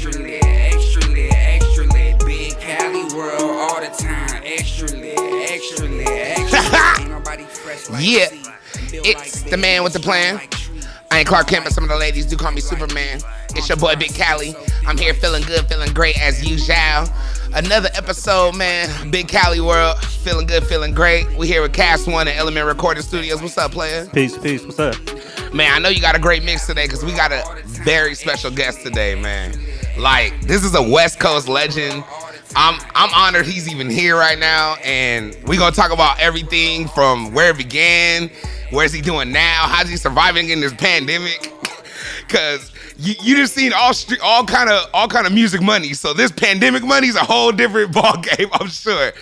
extra lit, extra lit. Big Cali world all the time. Extra lit, extra lit, extra lit. Ain't nobody fresh like Yeah, it's the man with the plan. I ain't Clark Kent, but some of the ladies do call me Superman. It's your boy Big Cali. I'm here feeling good, feeling great as usual. Another episode, man. Big Cali world. Feeling good, feeling great. We here with Cast One at Element Recording Studios. What's up, player? Peace. What's up? Man, I know you got a great mix today because we got a very special guest today, man. Like, this is a West Coast legend. I'm honored he's even here right now, and we're gonna talk about everything from where it began, where's he doing now, how's he surviving in this pandemic? Cause you just seen all kind of music money, so this pandemic money is a whole different ball game, I'm sure.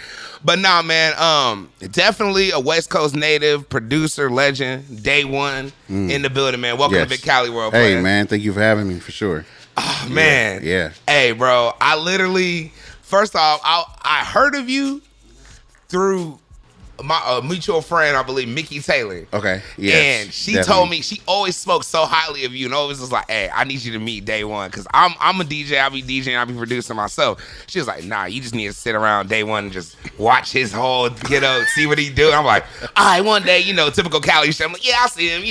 But nah, man, definitely a West Coast native, producer, legend, Dae One in the building, man. Welcome to Big Cali World. Hey, player. man, thank you for having me, for sure. Oh, man. Yeah. Hey, bro, I literally, first off, I heard of you through my mutual friend, I believe, Mickey Taylor. Okay. Yeah. And she told me she always spoke so highly of you, and always was like, "Hey, I need you to meet Dae One, because I'm a DJ. I'll be DJing. I'll be producing myself." She was like, "Nah, you just need to sit around Dae One and just watch his whole see what he do." And I'm like, "All right, one day, typical Cali shit." I'm like, "Yeah, I'll see him.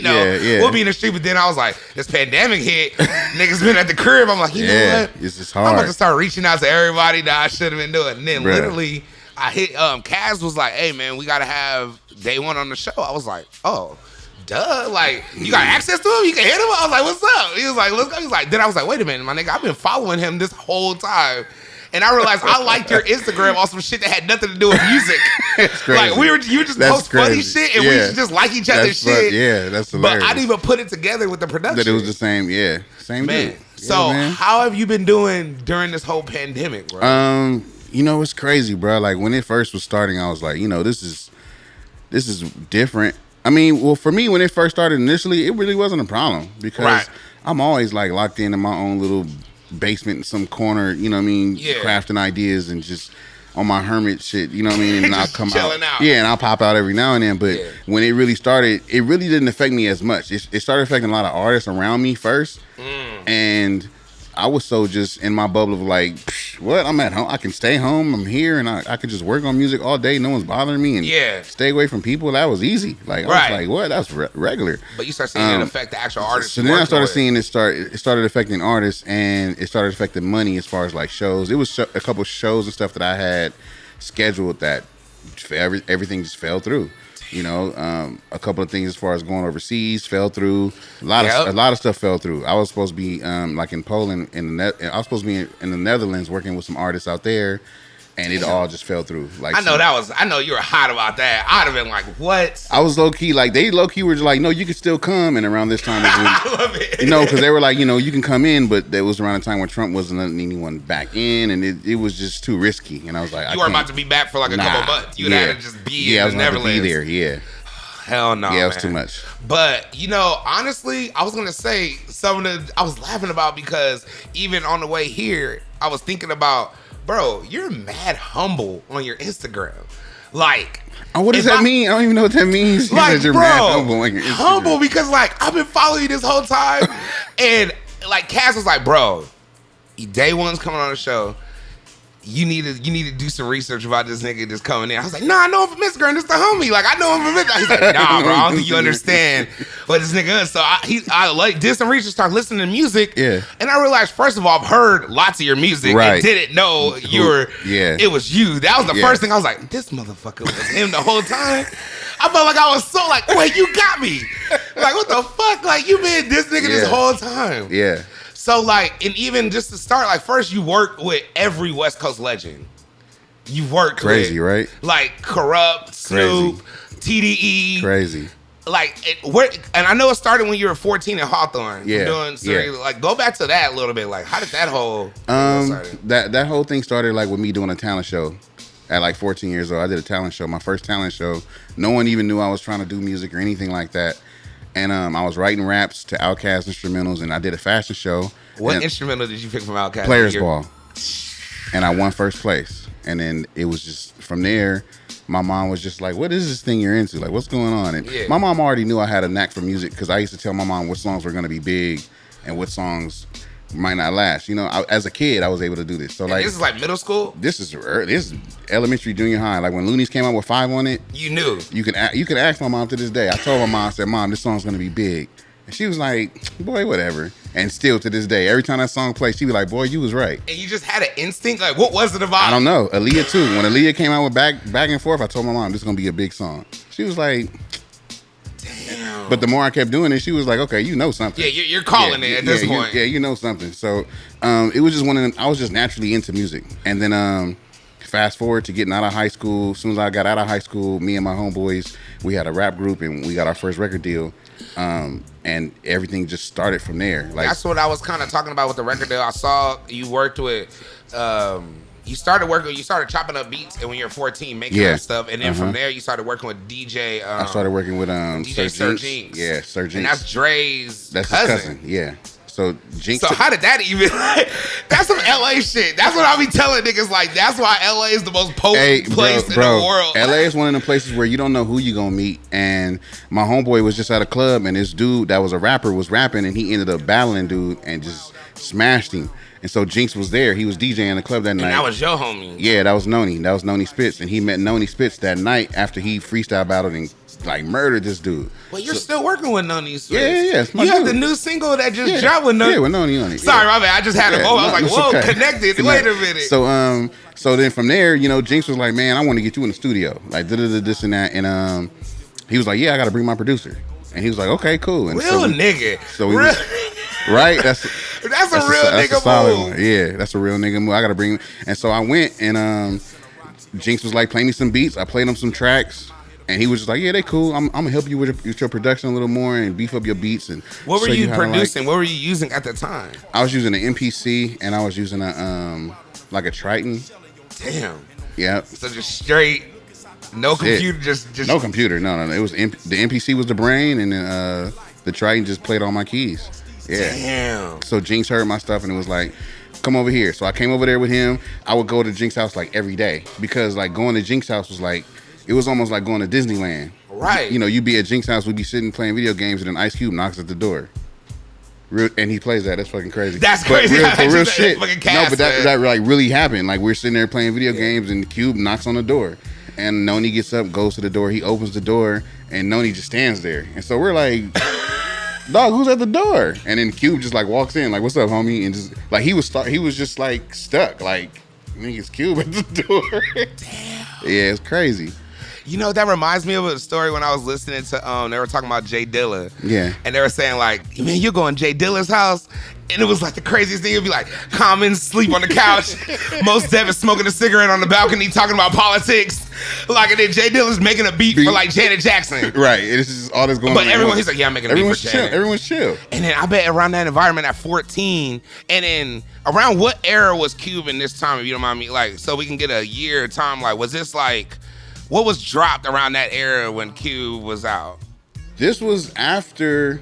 We'll be in the street." But then I was like, "This pandemic hit, niggas been at the crib." I'm like, you know what? It's just hard. I'm about to start reaching out to everybody that I should have been doing. And then literally, I hit Kaz was like, "Hey man, we gotta have Dae One on the show." I was like, "Oh, duh! Like you got access to him? You can hit him?" I was like, "What's up?" He was like, "Let's go." He's like, then I was like, "Wait a minute, my nigga, I've been following him this whole time." And I realized I liked your Instagram on some shit that had nothing to do with music. It's crazy. Like you just post funny shit and we should just like each other's shit. Yeah, that's hilarious. But I didn't even put it together with the production. That it was the same, same man. dude. So how have you been doing during this whole pandemic, bro? It's crazy, bro. Like when it first was starting, I was like, this is different. I mean, well, for me, when it first started initially, it really wasn't a problem because I'm always like locked into my own little basement in some corner, crafting ideas and just on my hermit shit, and I'll come out. And I'll pop out every now and then. But when it really started, it really didn't affect me as much. It started affecting a lot of artists around me first. And I was so just in my bubble of like, what? I'm at home. I can stay home. I'm here, and I could just work on music all day. No one's bothering me, and stay away from people. That was easy. Like I was like, what? That's regular. But you start seeing it affect the actual artists. So then I started seeing it started affecting artists, and it started affecting money as far as like shows. It was a couple shows and stuff that I had scheduled that everything just fell through. A couple of things as far as going overseas fell through. A lot of stuff fell through. I was supposed to be like in Poland, I was supposed to be in the Netherlands working with some artists out there, and it all just fell through. Like I know you were hot about that. I'd have been like, what? I was low key like they low key were just like, no, you can still come. And around this time, I love it. Because they were like, you can come in, but that was around the time when Trump wasn't letting anyone back in, and it was just too risky. And I was like, you weren't about to be back for like a couple months. You had to just be in the Netherlands. To be there. Yeah. Hell no. Yeah, it was too much. But honestly, I was gonna say I was laughing about because even on the way here, I was thinking about, bro, you're mad humble on your Instagram. Like, what does that mean? I don't even know what that means. Like, you're bro, mad humble on your Instagram. Humble because like I've been following you this whole time, and like Cass was like, bro, Dae One's coming on the show. You need to do some research about this nigga that's coming in. I was like, nah, I know him from Instagram. This the homie. Like, I know him from Instagram. He's like, nah, bro, I don't think you understand what this nigga is. So I did some research, started listening to music. Yeah. And I realized, first of all, I've heard lots of your music and didn't know it was you. That was the first thing. I was like, this motherfucker was him the whole time. I felt like I was so like, wait, you got me. Like, what the fuck? Like, you been this nigga this whole time. Yeah. So, like, and even just to start, like, first you worked with every West Coast legend. You've worked crazy, with, right? Like, Corrupt, Snoop, TDE. Crazy. Like, and I know it started when you were 14 in Hawthorne. Like, go back to that a little bit. Like, how did that whole that whole thing started, like, with me doing a talent show at, like, 14 years old. I did a talent show, my first talent show. No one even knew I was trying to do music or anything like that. And I was writing raps to Outkast instrumentals, and I did a fashion show. What instrumental did you pick from Outkast? Players Ball. And I won first place. And then it was just, from there, my mom was just like, what is this thing you're into? Like, what's going on? And my mom already knew I had a knack for music because I used to tell my mom what songs were going to be big and what songs might not last. You know, as a kid, I was able to do this. So And like, this is like middle school. this is elementary, junior high. Like when Looney's came out with 5 on it, You knew. you can ask my mom to this day. I told my mom, I said, "Mom, this song's gonna be big," and she was like, "Boy, whatever." And still to this day, every time that song plays, she be like, "Boy, you was right." And you just had an instinct. Like, what was it about? I don't know. Aaliyah too. When Aaliyah came out with back and forth, I told my mom this is gonna be a big song. She was like, Damn. but the more I kept doing it, she was like, "Okay, you know something." Yeah, you're calling it at this point. You know something. So it was just one of them. I was just naturally into music, and then fast forward to getting out of high school. As soon as I got out of high school, me and my homeboys, we had a rap group, and we got our first record deal. And everything just started from there. Like That's what I was kind of talking about with the record deal. I saw you worked with. You started chopping up beats, and when you're 14, making up stuff, and then from there you started working with DJ. I started working with DJ Sir Jinx. Yeah, Sir Jinx. And that's Dre's That's cousin. his cousin. Yeah. So Jinx. So how did that even? That's some LA shit. That's what I be telling niggas. Like that's why LA is the most potent place in the world. LA is one of the places where you don't know who you gonna meet. And my homeboy was just at a club, and this dude that was a rapper was rapping, and he ended up battling dude and just smashed him. And so Jinx was there. He was DJing the club that night. And that was your homie. Yeah, that was Noni. That was Noni Spitz, and he met Noni Spitz that night after he freestyle battled and like murdered this dude. Well, you're still working with Noni Spitz. Yeah. You have the new single that just dropped with Noni. Yeah, with Noni on it. Sorry, my bad. I just had a moment. I was like, whoa, okay. connected. Wait a minute. So then from there, you know, Jinx was like, man, I want to get you in the studio. Like, this and that. And he was like, yeah, I got to bring my producer. And he was like, okay, cool. And real nigga. So we right? That's a real nigga move. One. Yeah, that's a real nigga move. I got to bring him. And so I went, and Jinx was like, play me some beats. I played him some tracks. And he was just like, yeah, they cool. I'm going to help you with your production a little more and beef up your beats. And what were you producing? What were you using at the time? I was using an MPC, and I was using a Triton. Damn. Yeah. So just straight, no computer, just no computer. No. It was the MPC was the brain, and then the Triton just played all my keys. Yeah. Damn. So Jinx heard my stuff, and it was like, come over here. So I came over there with him. I would go to Jinx house like every day, because like going to Jinx house was like, it was almost like going to Disneyland. Right. You know, you'd be at Jinx house, we'd be sitting playing video games, and then Ice Cube knocks at the door. And he plays that. That's fucking crazy. That's crazy. For real shit. No, but that like really happened. Like we're sitting there playing video games, and Cube knocks on the door, and Noni gets up, goes to the door. He opens the door, and Noni just stands there. And so we're like, dog, who's at the door? And then Cube just like walks in, like, what's up, homie? And just like he was just like stuck, like, nigga's Cube at the door. Damn. Yeah, it's crazy. You know, that reminds me of a story when I was listening to, they were talking about Jay Dilla. Yeah. And they were saying, like, man, you're going to Jay Dilla's house? And it was like the craziest thing. It'd be like, Common sleep on the couch. Most Def is smoking a cigarette on the balcony talking about politics. Like, and then Jay Dilla's making a beat for, like, Janet Jackson. Right. It's just all that's going on. But everyone, he's like, yeah, I'm making a beat for Janet. Everyone's chill. And then I bet around that environment at 14, and then around what era was Cube in this time, if you don't mind me? Like, so we can get a year time. Like, was this like... What was dropped around that era when Cube was out? This was after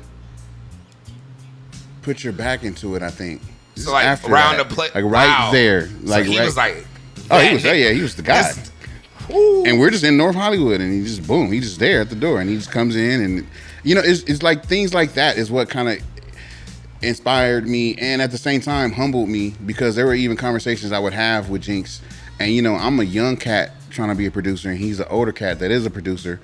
Put Your Back Into It, I think. So like after around that. The play, like right there, like so he was like, he was there. Yeah, he was the guy. And we're just in North Hollywood, and he's just there at the door, and he just comes in, and you know, it's like things like that is what kind of inspired me, and at the same time humbled me, because there were even conversations I would have with Jinx, and you know, I'm a young cat trying to be a producer, and he's an older cat that is a producer,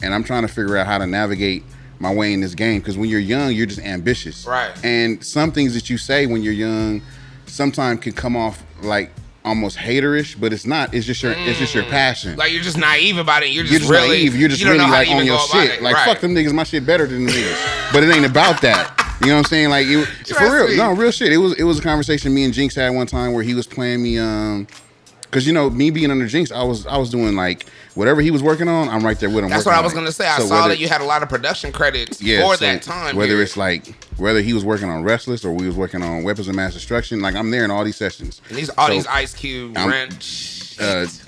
and I'm trying to figure out how to navigate my way in this game, because when you're young, you're just ambitious, right? And some things that you say when you're young sometimes can come off like almost haterish, but it's not. It's just your passion. Like you're just naive about it. You're just really naive. You're just really like on your shit. Like fuck them niggas. My shit better than the niggas. But it ain't about that. You know what I'm saying? Like for real. No, real shit. It was a conversation me and Jinx had one time where he was playing me. Because, you know, me being under Jinx, I was doing, like, whatever he was working on, I'm right there with him. That's what I was going to say. I saw that you had a lot of production credits for that time. Whether it's, like, whether he was working on Restless or we was working on Weapons of Mass Destruction, like, I'm there in all these sessions. And these Ice Cube,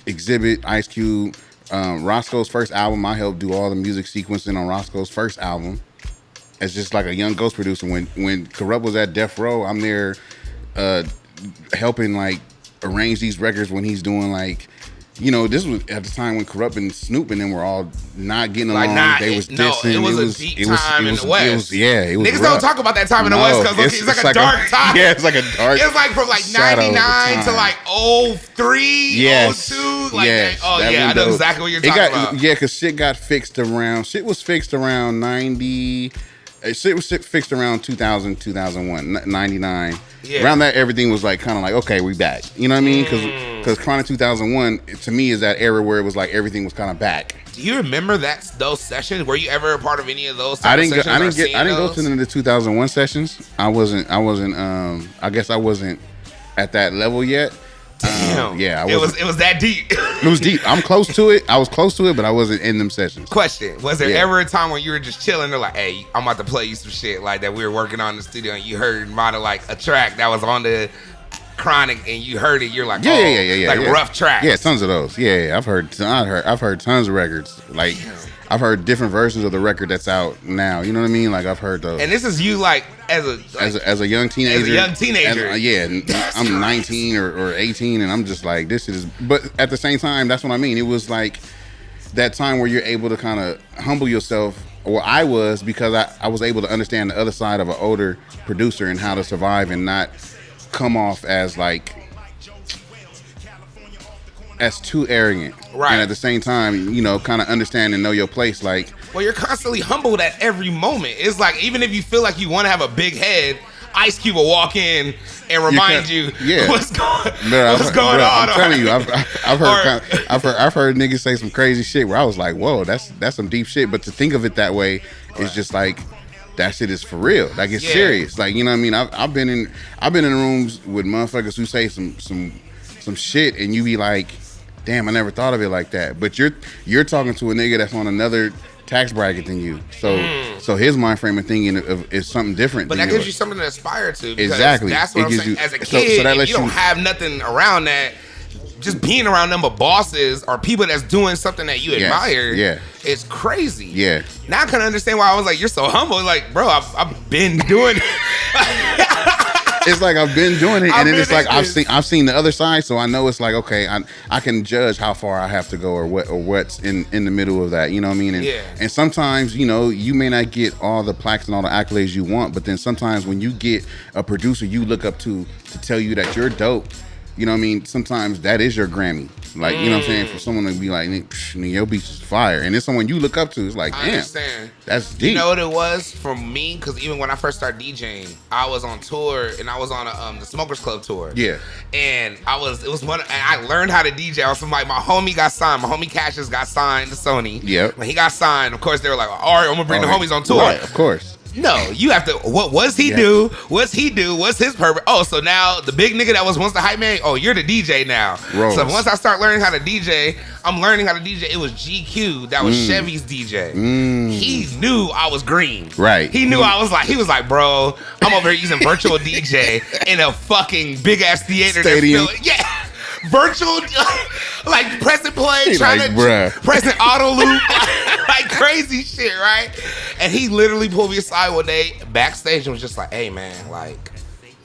Exhibit, Ice Cube, Roscoe's first album, I helped do all the music sequencing on Roscoe's first album. As just, like, a young ghost producer. When Corrupt was at Death Row, I'm there helping, like, arrange these records when he's doing like this was at the time when Corrupt and Snoop and them were all not getting along. They was dissing. No, it was a deep time in the West. It was niggas rough. don't talk about that time in the West because it's like a dark time. Yeah, it's like a dark. It's like from like 99 to like 03, 02. Like I know exactly what you're talking about. Yeah, because shit was fixed around 90. Shit was fixed around 2000, 2001, 99. Yeah. Around that, everything was like kind of like, okay, we back. You know what I mean? Because Chronic 2001, to me, is that era where it was like everything was kind of back. Do you remember those sessions? Were you ever a part of any of those? I didn't go to the 2001 sessions. I wasn't. I guess I wasn't at that level yet. Damn. Yeah, it was that deep. It was deep. I'm close to it. I was close to it, but I wasn't in them sessions. Question: was there ever a time when you were just chilling? They're like, "Hey, I'm about to play you some shit like that." We were working on in the studio, and you heard like a track that was on the Chronic, and you heard it. You're like, rough tracks. Yeah, tons of those. Yeah, I've heard tons of records. Like, I've heard different versions of the record that's out now. You know what I mean? Like, I've heard those. And this is you like as a young teenager. As a young teenager. I'm 19 or 18, and I'm just like, this is. But at the same time, that's what I mean. It was like that time where you're able to kind of humble yourself. Or I was, because I was able to understand the other side of an older producer and how to survive and not come off as too arrogant, right? And at the same time, kind of understand and know your place. Like, well, you're constantly humbled at every moment. It's like, even if you feel like you want to have a big head, Ice Cube will walk in and remind you what's going on. I'm telling you, I've heard niggas say some crazy shit where I was like, whoa, that's some deep shit. But to think of it that way, it's just like, that shit is for real. Like, it's serious. Like, you know what I mean? I've been in rooms with motherfuckers who say some shit, and you be like, damn, I never thought of it like that. But you're talking to a nigga that's on another tax bracket than you. So his mind frame of thinking is something different. But that gives you something to aspire to. Exactly. That's what I'm saying. As a kid, if you don't have nothing around that, just being around them but bosses or people that's doing something that you admire, it's crazy. Yeah. Now I can understand why I was like, you're so humble. Like, bro, I've been doing it. It's like I've been doing it, and then it's like I've seen the other side, so I know it's like, okay, I can judge how far I have to go or what's in the middle of that. You know what I mean? And sometimes, you may not get all the plaques and all the accolades you want, but then sometimes when you get a producer you look up to tell you that you're dope, you know what I mean? Sometimes that is your Grammy. Like, you know what I'm saying? For someone to be like, your beat is fire. And it's someone you look up to. It's like, damn. I understand. That's deep. You know what it was for me? Because even when I first started DJing, I was on tour, and I was on the Smokers Club tour. Yeah. And I learned how to DJ. I was like, my homie got signed. My homie Cassius got signed to Sony. Yep. When he got signed, of course, they were like, all right, I'm going to bring the homies on tour. Right, of course. No, you have to. What's he do? What's he do? What's his purpose? Oh, so now the big nigga that was once the hype man. Oh, you're the DJ now. Rose. So once I start learning how to DJ, I'm learning how to DJ. It was GQ that was Chevy's DJ. He knew I was green. Right. He knew I was like. He was like, bro, I'm over here using virtual DJ in a fucking big ass theater. Stadium. Virtual, like pressing play, pressing auto loop, like crazy shit, right? And he literally pulled me aside one day backstage and was just like, "Hey man, like,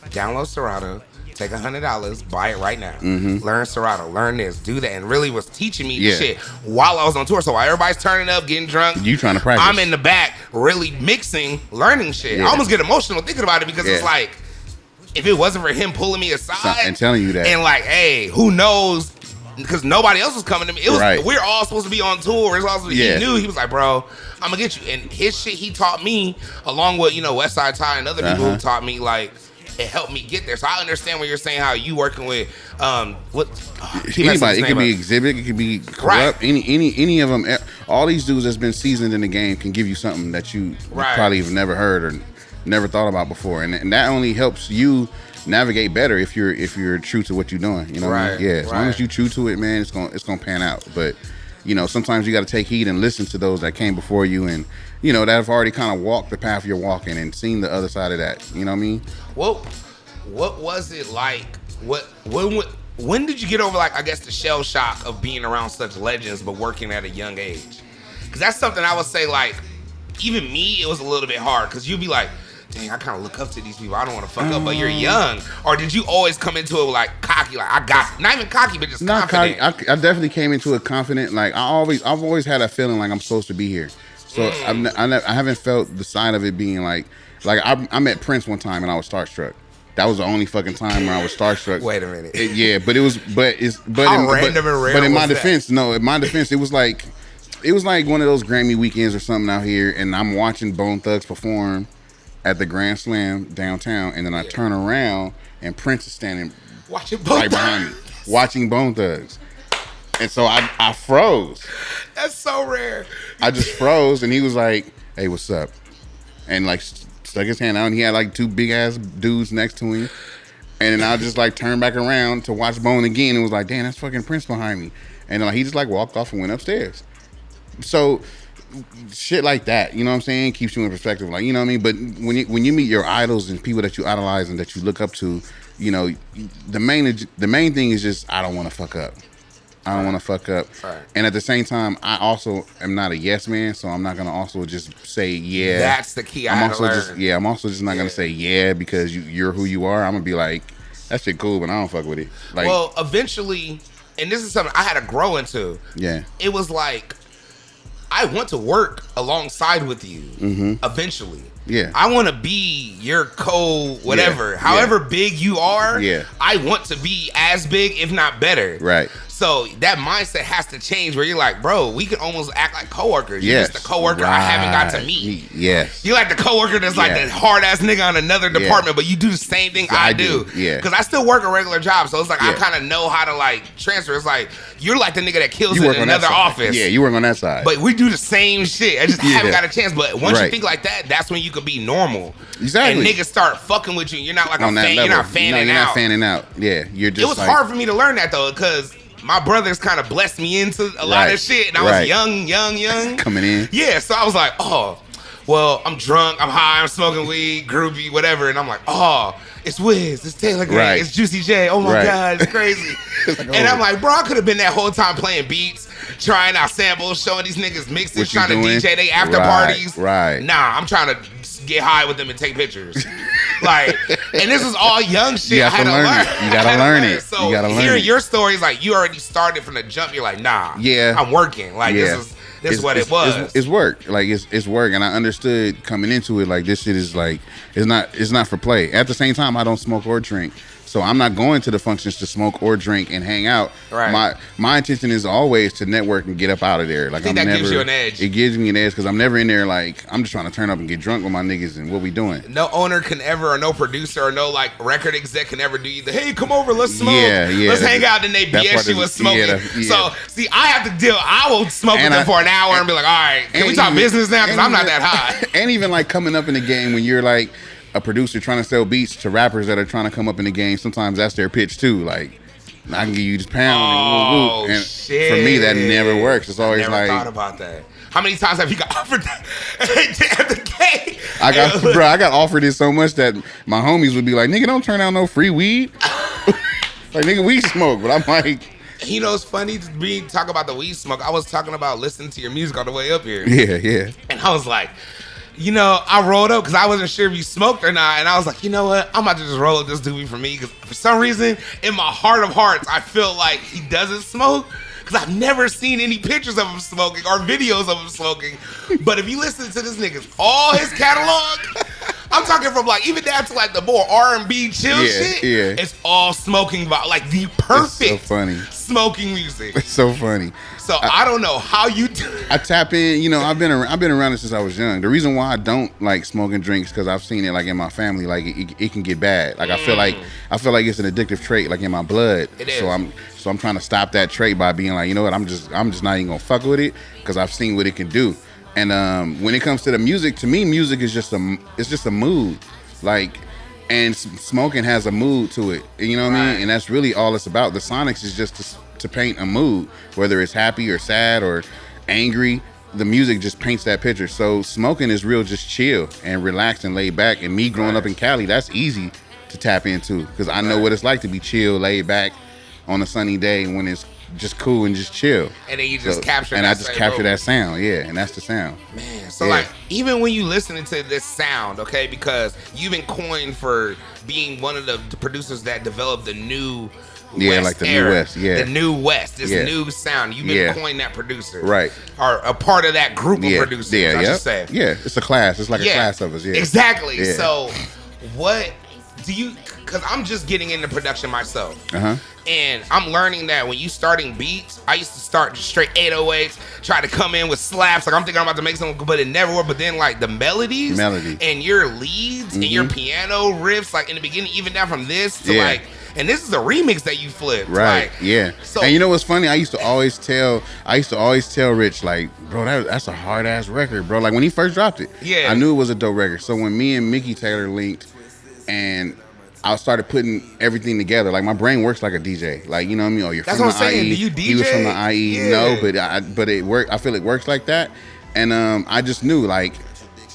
download Serato, take $100, buy it right now. Learn Serato, learn this, do that," and really was teaching me shit while I was on tour. So while everybody's turning up, getting drunk, you trying to practice. I'm in the back, really mixing, learning shit. I almost get emotional thinking about it because it's like, if it wasn't for him pulling me aside and telling you that, and like, hey, who knows? Because nobody else was coming to me. It was we're all supposed to be on tour. He knew. He was like, bro, I'm gonna get you. And his shit he taught me, along with West Side Ty and other people who taught me, like, it helped me get there. So I understand what you're saying. How you working with anybody? It could be Exhibit. It could be Corrupt. Any of them. All these dudes that's been seasoned in the game can give you something that you probably have never heard or never thought about before, and that only helps you navigate better if you're true to what you're doing. You know, what I mean? As long as you true to it, man, it's gonna pan out. But sometimes you got to take heed and listen to those that came before you, and that have already kind of walked the path you're walking and seen the other side of that. You know what I mean? Well, what was it like? When did you get over, like, I guess, the shell shock of being around such legends but working at a young age? Because that's something I would say, like, even me, it was a little bit hard because you'd be like, dang, I kind of look up to these people. I don't want to fuck up, but you're young. Or did you always come into it like cocky, like I got, not even cocky, but just confident? I definitely came into it confident. Like I've always had that feeling like I'm supposed to be here. So I haven't felt the sign of it being like I met Prince one time and I was starstruck. That was the only fucking time where I was starstruck. Wait a minute. But in my defense, it was like one of those Grammy weekends or something out here, and I'm watching Bone Thugs perform at the Grand Slam downtown, and then I turn around and Prince is standing right behind me, watching Bone Thugs. And so I froze. That's so rare. I just froze, and he was like, "Hey, what's up?" And like stuck his hand out, and he had like two big ass dudes next to him. And then I just like turned back around to watch Bone again, and was like, "Damn, that's fucking Prince behind me." And he just like walked off and went upstairs. So shit like that, you know what I'm saying, keeps you in perspective, like, you know what I mean. But when you meet your idols and people that you idolize and that you look up to, you know, the main thing is just I don't want to fuck up. I don't want to fuck up. Right. And at the same time, I also am not a yes man, so I'm not gonna also just say yeah. That's the key. I'm also just not gonna say yeah because you're who you are. I'm gonna be like, that shit cool, but I don't fuck with it. Like, well, eventually, and this is something I had to grow into. Yeah. It was like, I want to work alongside with you eventually. Yeah. I want to be your whatever. However big you are, I want to be as big, if not better. Right. So that mindset has to change where you're like, bro, we can almost act like coworkers. You're just the coworker I haven't got to meet. Yes. You're like the coworker that's like the hard ass nigga on another department, but you do the same thing I do. Yeah. Because I still work a regular job, so it's like I kind of know how to like transfer. It's like you're like the nigga that kills in another office. Yeah, you work on that side. But we do the same shit. I just haven't got a chance. But once you think like that, that's when you could be normal. Exactly. And niggas start fucking with you. You're not like on a fan. You're not fanning out. You're not fanning out. Yeah. You're just. It was hard for me to learn that though, because my brothers kind of blessed me into a lot of shit, and I was young coming in. Yeah, so I was like, oh, well, I'm drunk, I'm high, I'm smoking weed, groovy, whatever, and I'm like, oh, it's Wiz, it's Taylor Gray, it's Juicy J. Oh my God, it's crazy. And I'm like, bro, I could have been that whole time playing beats, trying out samples, showing these niggas mixes, trying to DJ they after parties. Right. Nah, I'm trying to get high with them and take pictures. Like, and this is all young shit. You have to learn it. You gotta learn it. So you gotta learn hearing your stories, like you already started from the jump. You're like, nah, I'm working. Like this is what it was. It's work. Like it's work, and I understood coming into it. Like this shit is like it's not for play. At the same time, I don't smoke or drink. So I'm not going to the functions to smoke or drink and hang out. Right. My intention is always to network and get up out of there. Like I think that gives you an edge. It gives me an edge because I'm never in there like I'm just trying to turn up and get drunk with my niggas and what we doing. No owner can ever, or no producer, or no like record exec can ever do either. Hey, come over, let's smoke. Let's hang out. Then they BS you with smoking. So see, I have to deal. I will smoke with them for an hour and be like, all right, can we talk business now? Because I'm not that high. And even like coming up in the game when you're like a producer trying to sell beats to rappers that are trying to come up in the game, sometimes that's their pitch too. Like, I can give you this pound and shit. For me, that never works. It's always never like, thought about that. How many times have you got offered that at the game? I got offered it so much that my homies would be like, nigga, don't turn out no free weed. Like, nigga, weed smoke. But I'm like, you know, it's funny to me talk about the weed smoke. I was talking about listening to your music on the way up here. Yeah. And I was like, you know, I rolled up because I wasn't sure if you smoked or not. And I was like, you know what? I'm about to just roll up this doobie for me. Because for some reason, in my heart of hearts, I feel like he doesn't smoke. Because I've never seen any pictures of him smoking or videos of him smoking. But if you listen to this nigga's, all his catalog, I'm talking from like, even down to like the more R&B chill shit. Yeah. It's all smoking, like the perfect smoking music. It's so funny. So I don't know how you do it. I tap in, you know, I've been around it since I was young. The reason why I don't like smoking drinks because I've seen it like in my family, like it can get bad. Like I feel like it's an addictive trait, like in my blood. It is. So I'm trying to stop that trait by being like, you know what, I'm just not even gonna fuck with it because I've seen what it can do. And when it comes to the music, to me, music is just a mood. Like, and smoking has a mood to it. You know what I mean? And that's really all it's about. The Sonics is just to paint a mood, whether it's happy or sad or angry. The music just paints that picture. So smoking is real, just chill and relaxed and laid back. And me growing up in Cali, that's easy to tap into because I know what it's like to be chill, laid back on a sunny day when it's just cool and just chill. And then you just capture and that I just capture that sound, and that's the sound. Man, so like even when you listening to this sound, okay, because you've been coined for being one of the producers that developed the new West like the era, new West, the new West, this new sound. You've been coined that producer, right? Or a part of that group of producers. I should say, it's a class. It's like a class of us. Yeah, exactly. Yeah. So, what do you? Because I'm just getting into production myself, and I'm learning that when you starting beats, I used to start just straight 808s, try to come in with slaps. Like I'm thinking I'm about to make something, but it never worked. But then like the melodies, and your leads and your piano riffs, like in the beginning, even down from this to like. And this is a remix that you flipped, right? Like, So, and you know what's funny? I used to always tell Rich, like, bro, that's a hard ass record, bro. Like when he first dropped it, I knew it was a dope record. So when me and Mickey Taylor linked, and I started putting everything together, like my brain works like a DJ, like you know what I mean? Oh, you're that's from what the I'm saying. IE. Do you DJ? He was from the IE, no, but it worked. I feel it works like that, and I just knew like.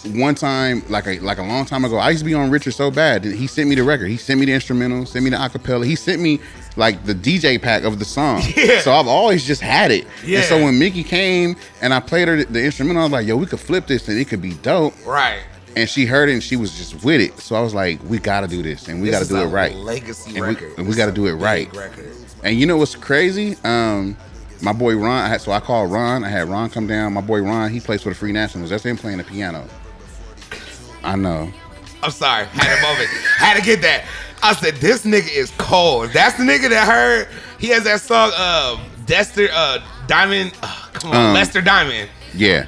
One time, like a long time ago, I used to be on Richard so bad. He sent me the record. He sent me the instrumental, sent me the acapella. He sent me like the DJ pack of the song. Yeah. So I've always just had it. Yeah. And so when Mickey came and I played her the instrumental, I was like, yo, we could flip this and it could be dope. Right. And she heard it and she was just with it. So I was like, we got to do this and we got to do it right. Legacy record. And we got to do it right. And you know what's crazy? My boy Ron, I called Ron. I had Ron come down. My boy Ron, he plays for the Free Nationals. That's him playing the piano. I know. I'm sorry. Had a moment. Had to get that. I said, this nigga is cold. That's the nigga that heard. He has that song, Diamond. Lester Diamond. Yeah.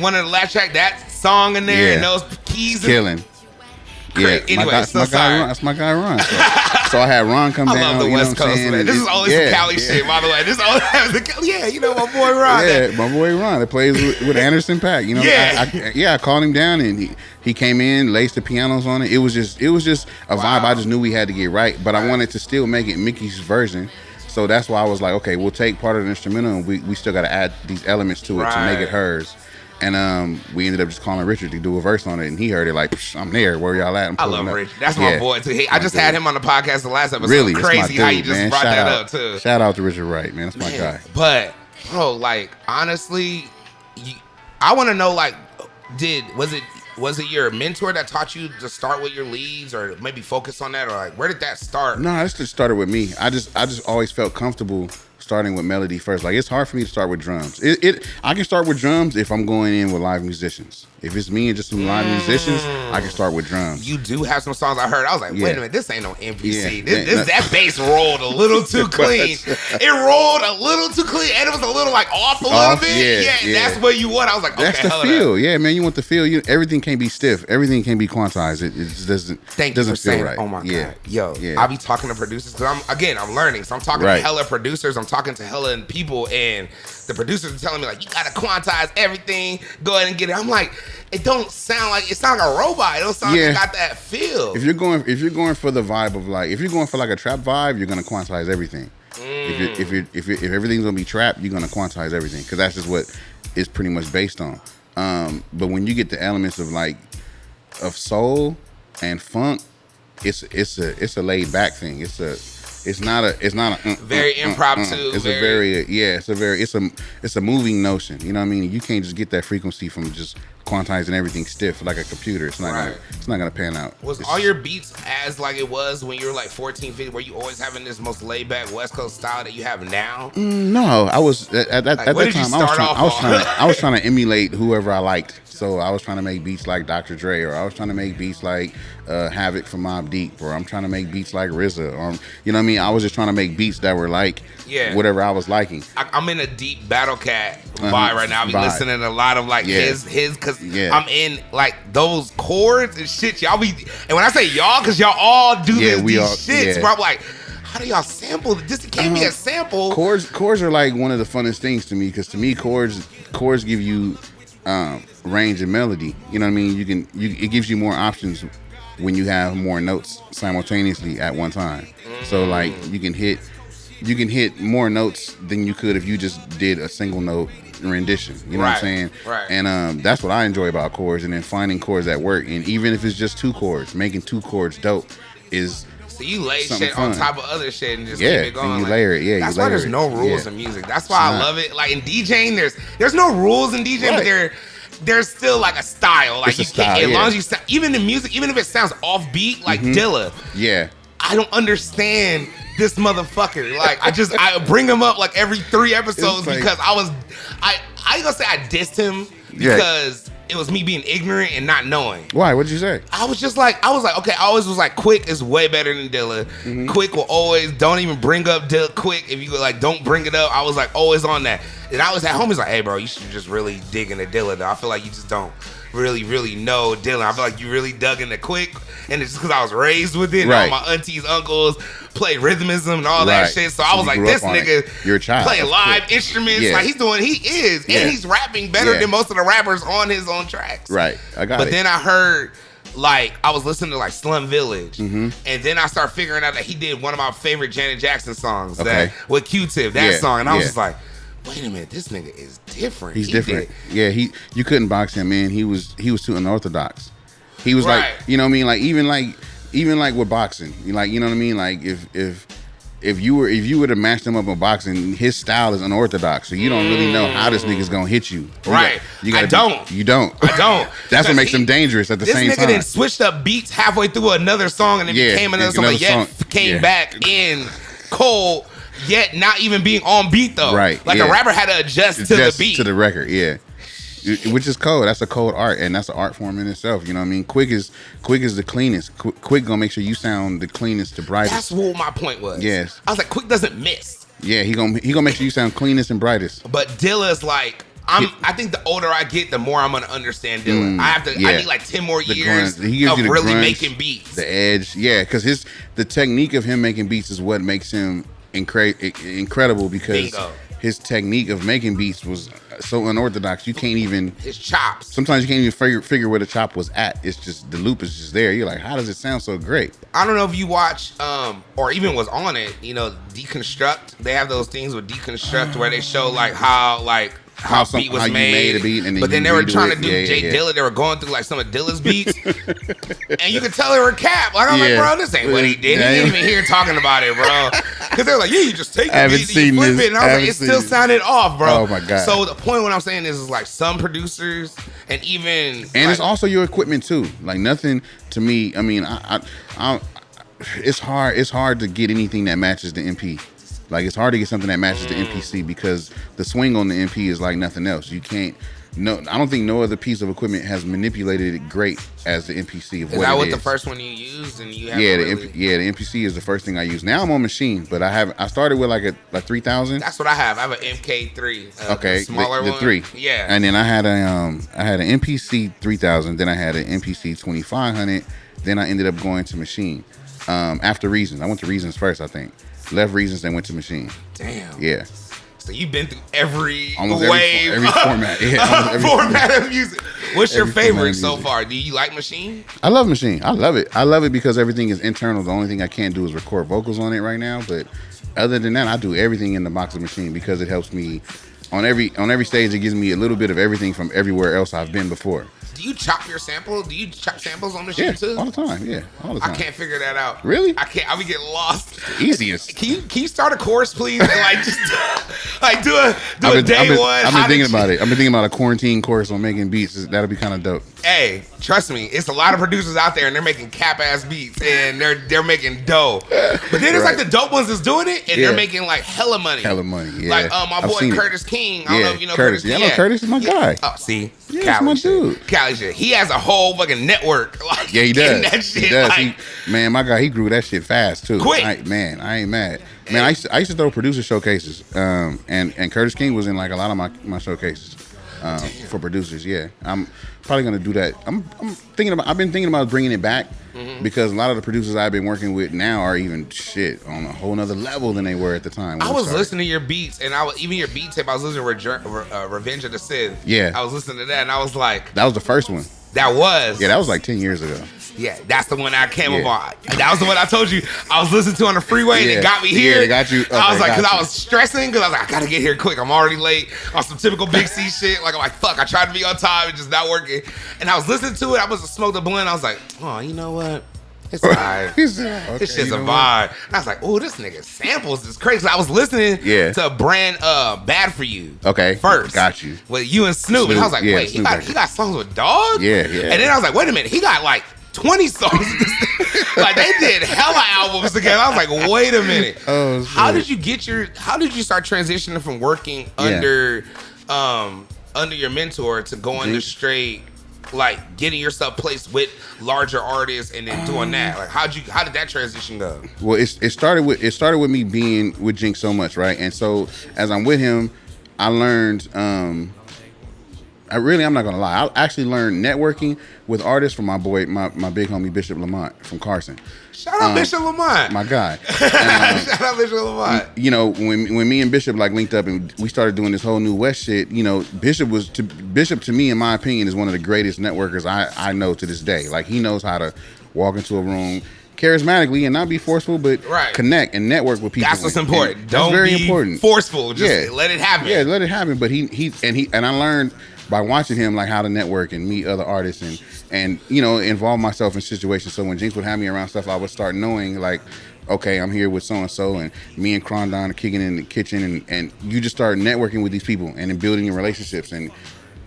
One of the last track, that song in there, and those keys. Killing. Yeah, anyway, that's my guy Ron. So I had Ron come down. I love the West Coast, man. This is always some Cali shit, by the way. This always has you know my boy Ron. Yeah, my boy Ron that plays with Anderson .Paak. You know, I called him down and he came in, laced the pianos on it. It was just a vibe. I just knew we had to get right, but I wanted to still make it Mickey's version. So that's why I was like, okay, we'll take part of the instrumental and we still got to add these elements to it to make it hers. And we ended up just calling Richard to do a verse on it, and he heard it like, I'm there. Where y'all at? I love Richard. That's my boy too. I just had him on the podcast the last episode. Really, crazy how you just brought that up too. Shout out to Richard Wright, man. That's my guy. But bro, like honestly, I want to know like, was it your mentor that taught you to start with your leads, or maybe focus on that, or like where did that start? No, it just started with me. I just always felt comfortable starting with melody first. Like it's hard for me to start with drums. I can start with drums if I'm going in with live musicians. If it's me and just some live musicians, I can start with drums. You do have some songs I heard. I was like, wait a minute, this ain't no MPC. That bass rolled a little too clean. It rolled a little too clean, and it was a little like off a little bit. Yeah, that's what you want. I was like, okay, that's the feel. Yeah, man, you want the feel. Everything can't be stiff. Everything can be quantized. It just doesn't. Thank you for feel saying, right. Oh my god, yo, I be talking to producers because I'm learning. So I'm talking to hella producers. I'm talking to hella people, and the producers are telling me like, you gotta quantize everything. Go ahead and get it. I'm like, it don't sound like like a robot. It don't sound like it got that feel. If you're going for the vibe of like, if you're going for like a trap vibe, you're gonna quantize everything. If everything's gonna be trap, you're gonna quantize everything because that's just what it's pretty much based on. But when you get the elements of soul and funk, it's a laid back thing. It's not a very impromptu. It's a moving notion. You know what I mean? You can't just get that frequency from just quantizing everything stiff like a computer. It's not gonna pan out. Was all your beats as like it was when you were like 14, 15? Were you always having this most laid back West Coast style that you have now? No, I was at that time. I was trying to emulate whoever I liked. So I was trying to make beats like Dr. Dre, or I was trying to make beats like Havoc from Mobb Deep, or I'm trying to make beats like RZA, or you know what I mean? I was just trying to make beats that were like whatever I was liking. I'm in a deep Battle Cat vibe right now. I be listening to a lot of like his because I'm in like those chords and shit. Y'all be, and when I say y'all, because y'all all do these shits, bro, I'm like, how do y'all sample this? It can't be a sample. Chords are like one of the funnest things to me, because to me chords give you range and melody. You know what I mean? It gives you more options when you have more notes simultaneously at one time. So like you can hit more notes than you could if you just did a single note rendition. You know what I'm saying? Right. And that's what I enjoy about chords, and then finding chords that work. And even if it's just two chords, making two chords dope is So you lay something shit fun on top of other shit and just yeah, keep it going. and you like, layer it. Yeah, that's you why layer there's it. no rules Yeah. in music. That's why I love it. Like in DJing, there's no rules in DJing, Right. but there's still like a style. Like It's a you can't, style, as long yeah. as you even the music, even if it sounds offbeat, like Dilla. Yeah. I don't understand this motherfucker. Like I bring him up like every 3 episodes like- because I ain't gonna say I dissed him because it was me being ignorant and not knowing. Why? What'd you say? I was like, okay, I always was like, Quick is way better than Dilla. Quick will always, don't even bring up Dilla Quick. If you like, don't bring it up. I was like, always on that. And I was at home, he's like, hey, bro, you should just really dig into Dilla, though. I feel like you just don't really know Dilla. I feel like you really dug into Quick. And it's just because I was raised with it. Right. And all my aunties, uncles played rhythmism and all that Right. shit. So So I was you like, grew this up on it. nigga You're a child. playing That's live Quick. instruments. Yeah. Like he is. Yeah. And he's rapping better Yeah. than most of the rappers on his own tracks. Right. I got it. But then I heard, like, I was listening to like Slum Village, Mm-hmm. and then I started figuring out that he did one of my favorite Janet Jackson songs, Okay. that with Q-Tip, that Yeah, song, and I was yeah. just like, wait a minute, this nigga is different. He's He different. did- Yeah, you couldn't box him in. He was too unorthodox. He was like, Right. you know what I mean? Even like with boxing, you know what I mean? Like if you were to match him up in boxing, his style is unorthodox, so you don't really know how this nigga's gonna hit you. Right. I don't. You don't. I don't. That's what Because makes him dangerous at the This same nigga time. then switched up beats halfway through another song, and it Yeah, became another song, another but yet song. came Yeah. back in cold, yet not even being on beat though. Right, Like yeah. a rapper had to adjust to the Just beat. to the record, yeah. Which is cold. That's a cold art, and that's an art form in itself. You know what I mean? Quick is the cleanest. Quick gonna make sure you sound the cleanest, the brightest. That's what my point was. Yes. I was like, Quick doesn't miss. Yeah, he gonna make sure you sound cleanest and brightest. But Dilla's like, I think the older I get, the more I'm gonna understand Dilla. I yeah. need like 10 more The years grunge. He gives of you the really grunge, making beats. the edge. Yeah, because the technique of him making beats is what makes him incredible. Because Bingo. his technique of making beats was so unorthodox. You can't even. His chops. Sometimes you can't even figure where the chop was at. It's just the loop is just there. You're like, how does it sound so great? I don't know if you watch or even was on it, Deconstruct. They have those things with Deconstruct where they show like how beat was how you made. made a beat and then but then you they were redo trying it. to do Yeah, Jay yeah. Dilla. They were going through like some of Dilla's beats. And you could tell they were cap. Like, I'm like, Yeah. bro, this ain't what he did. He ain't even here talking about it, bro. Because they're like, yeah, you just take I the haven't beat and you seen flip this. it. And I was I like, haven't it still seen it. sounded off, bro. Oh, my God. So the point what I'm saying is like some producers and even And it's also your equipment too. Like nothing to me. I mean, it's hard to get anything that matches the MP. Like it's hard to get something that matches the MPC because the swing on the MP is like nothing else. You can't. No, I don't think no other piece of equipment has manipulated it great as the MPC of is what that it what is. the first one you used and you have Yeah, really... the MPC is the first thing I use. Now I'm on machine, but I started with like a 3000. That's what I have. I have an MK3. Okay, the smaller the one. 3. Yeah. And then I had an MPC 3000. Then I had an MPC 2500. Then I ended up going to machine. After Reasons, I went to Reasons first. I think left Reasons, then went to machine. Damn. Yeah. So you've been through every Almost wave, every format. Yeah, almost every format of music. What's your Every format favorite of so music. far? Do you like Machine? I love machine. I love it. I love it because everything is internal. The only thing I can't do is record vocals on it right now. But other than that, I do everything in the box of machine because it helps me on every stage. It gives me a little bit of everything from everywhere else I've been before. Do you chop your sample? Do you chop samples on Machine Yeah, too? all the time. Yeah, all the time. I can't figure that out. Really? I can't. I be getting lost. Easiest. Can you start a course, please? And like just like do a I've day one. been How did thinking you- about it. I've been thinking about a quarantine course on making beats. That'll be kind of dope. Hey, trust me, it's a lot of producers out there and they're making cap ass beats and they're making dough. But then there's like Right. the dope ones that's doing it and Yeah. they're making like hella money. Hella money. Yeah. Like my I've boy seen it. Curtis King. I don't know if you know Curtis. Curtis. Yeah, I know Curtis is my guy. Oh, see, Yeah, that's my shit. dude. Cali shit. He has a whole fucking network. Like, Yeah, he getting does. That shit, He does. Like, Man, my guy, he grew that shit fast too. Quick. I ain't mad. Man, I used to throw producer showcases. And Curtis King was in like a lot of my showcases. For producers, yeah. I'm probably gonna do that. I've been thinking about bringing it back because a lot of the producers I've been working with now are even shit on a whole nother level than they were at the time. I was listening to your beats and even your beat tape. I was listening to Revenge of the Sith. Yeah. I was listening to that and I was like, That was the first one. that was. Yeah, that was like 10 years ago. Yeah, that's the one I came Yeah. upon. That was the one I told you I was listening to on the freeway and Yeah. it got me Yeah, here. it got you. I was Okay, like, because got I you. was stressing because I was like, I gotta get here quick. I'm already late on some typical Big C shit. Like I'm like, fuck, I tried to be on time and just not working. And I was listening to it. I was smoking the blunt. I was like, oh, you know what? It's alright. This shit's a vibe. And I was like, oh, this nigga samples is crazy. I was listening to a brand Bad For You. Okay. First. Got you. With you and Snoop. And I was like, wait, he got songs with Dogg? Yeah. And then I was like, wait a minute, he got like 20 songs. Like they did hella albums together. I was like, wait a minute. Oh, how did you start transitioning from working under your mentor to going to straight like getting yourself placed with larger artists and then doing that? Like how did that transition go? Well, it started with me being with Jinx so much, right? And so as I'm with him, I learned I'm not gonna lie, I actually learned networking with artists from my boy, my big homie Bishop Lamont from Carson. Shout out Bishop Lamont, my guy. Shout out Bishop Lamont. You know, when me and Bishop like linked up and we started doing this whole new West shit, you know, Bishop to me, in my opinion, is one of the greatest networkers I know to this day. Like he knows how to walk into a room charismatically and not be forceful, but connect and network with people. That's what's important. Don't very be important. Forceful. Just let it happen. Yeah, let it happen. But he and I learned by watching him like how to network and meet other artists and you know, involve myself in situations. So when Jinx would have me around stuff, I would start knowing like, okay, I'm here with so and so, and me and Crondon are kicking in the kitchen, and you just start networking with these people and then building your relationships, and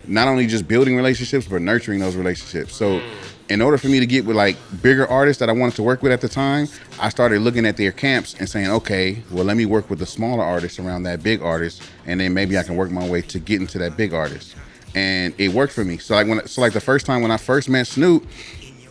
not only just building relationships but nurturing those relationships. So in order for me to get with like bigger artists that I wanted to work with at the time, I started looking at their camps and saying, okay, well, let me work with the smaller artists around that big artist, and then maybe I can work my way to get into that big artist. And it worked for me. So like the first time when I first met Snoop,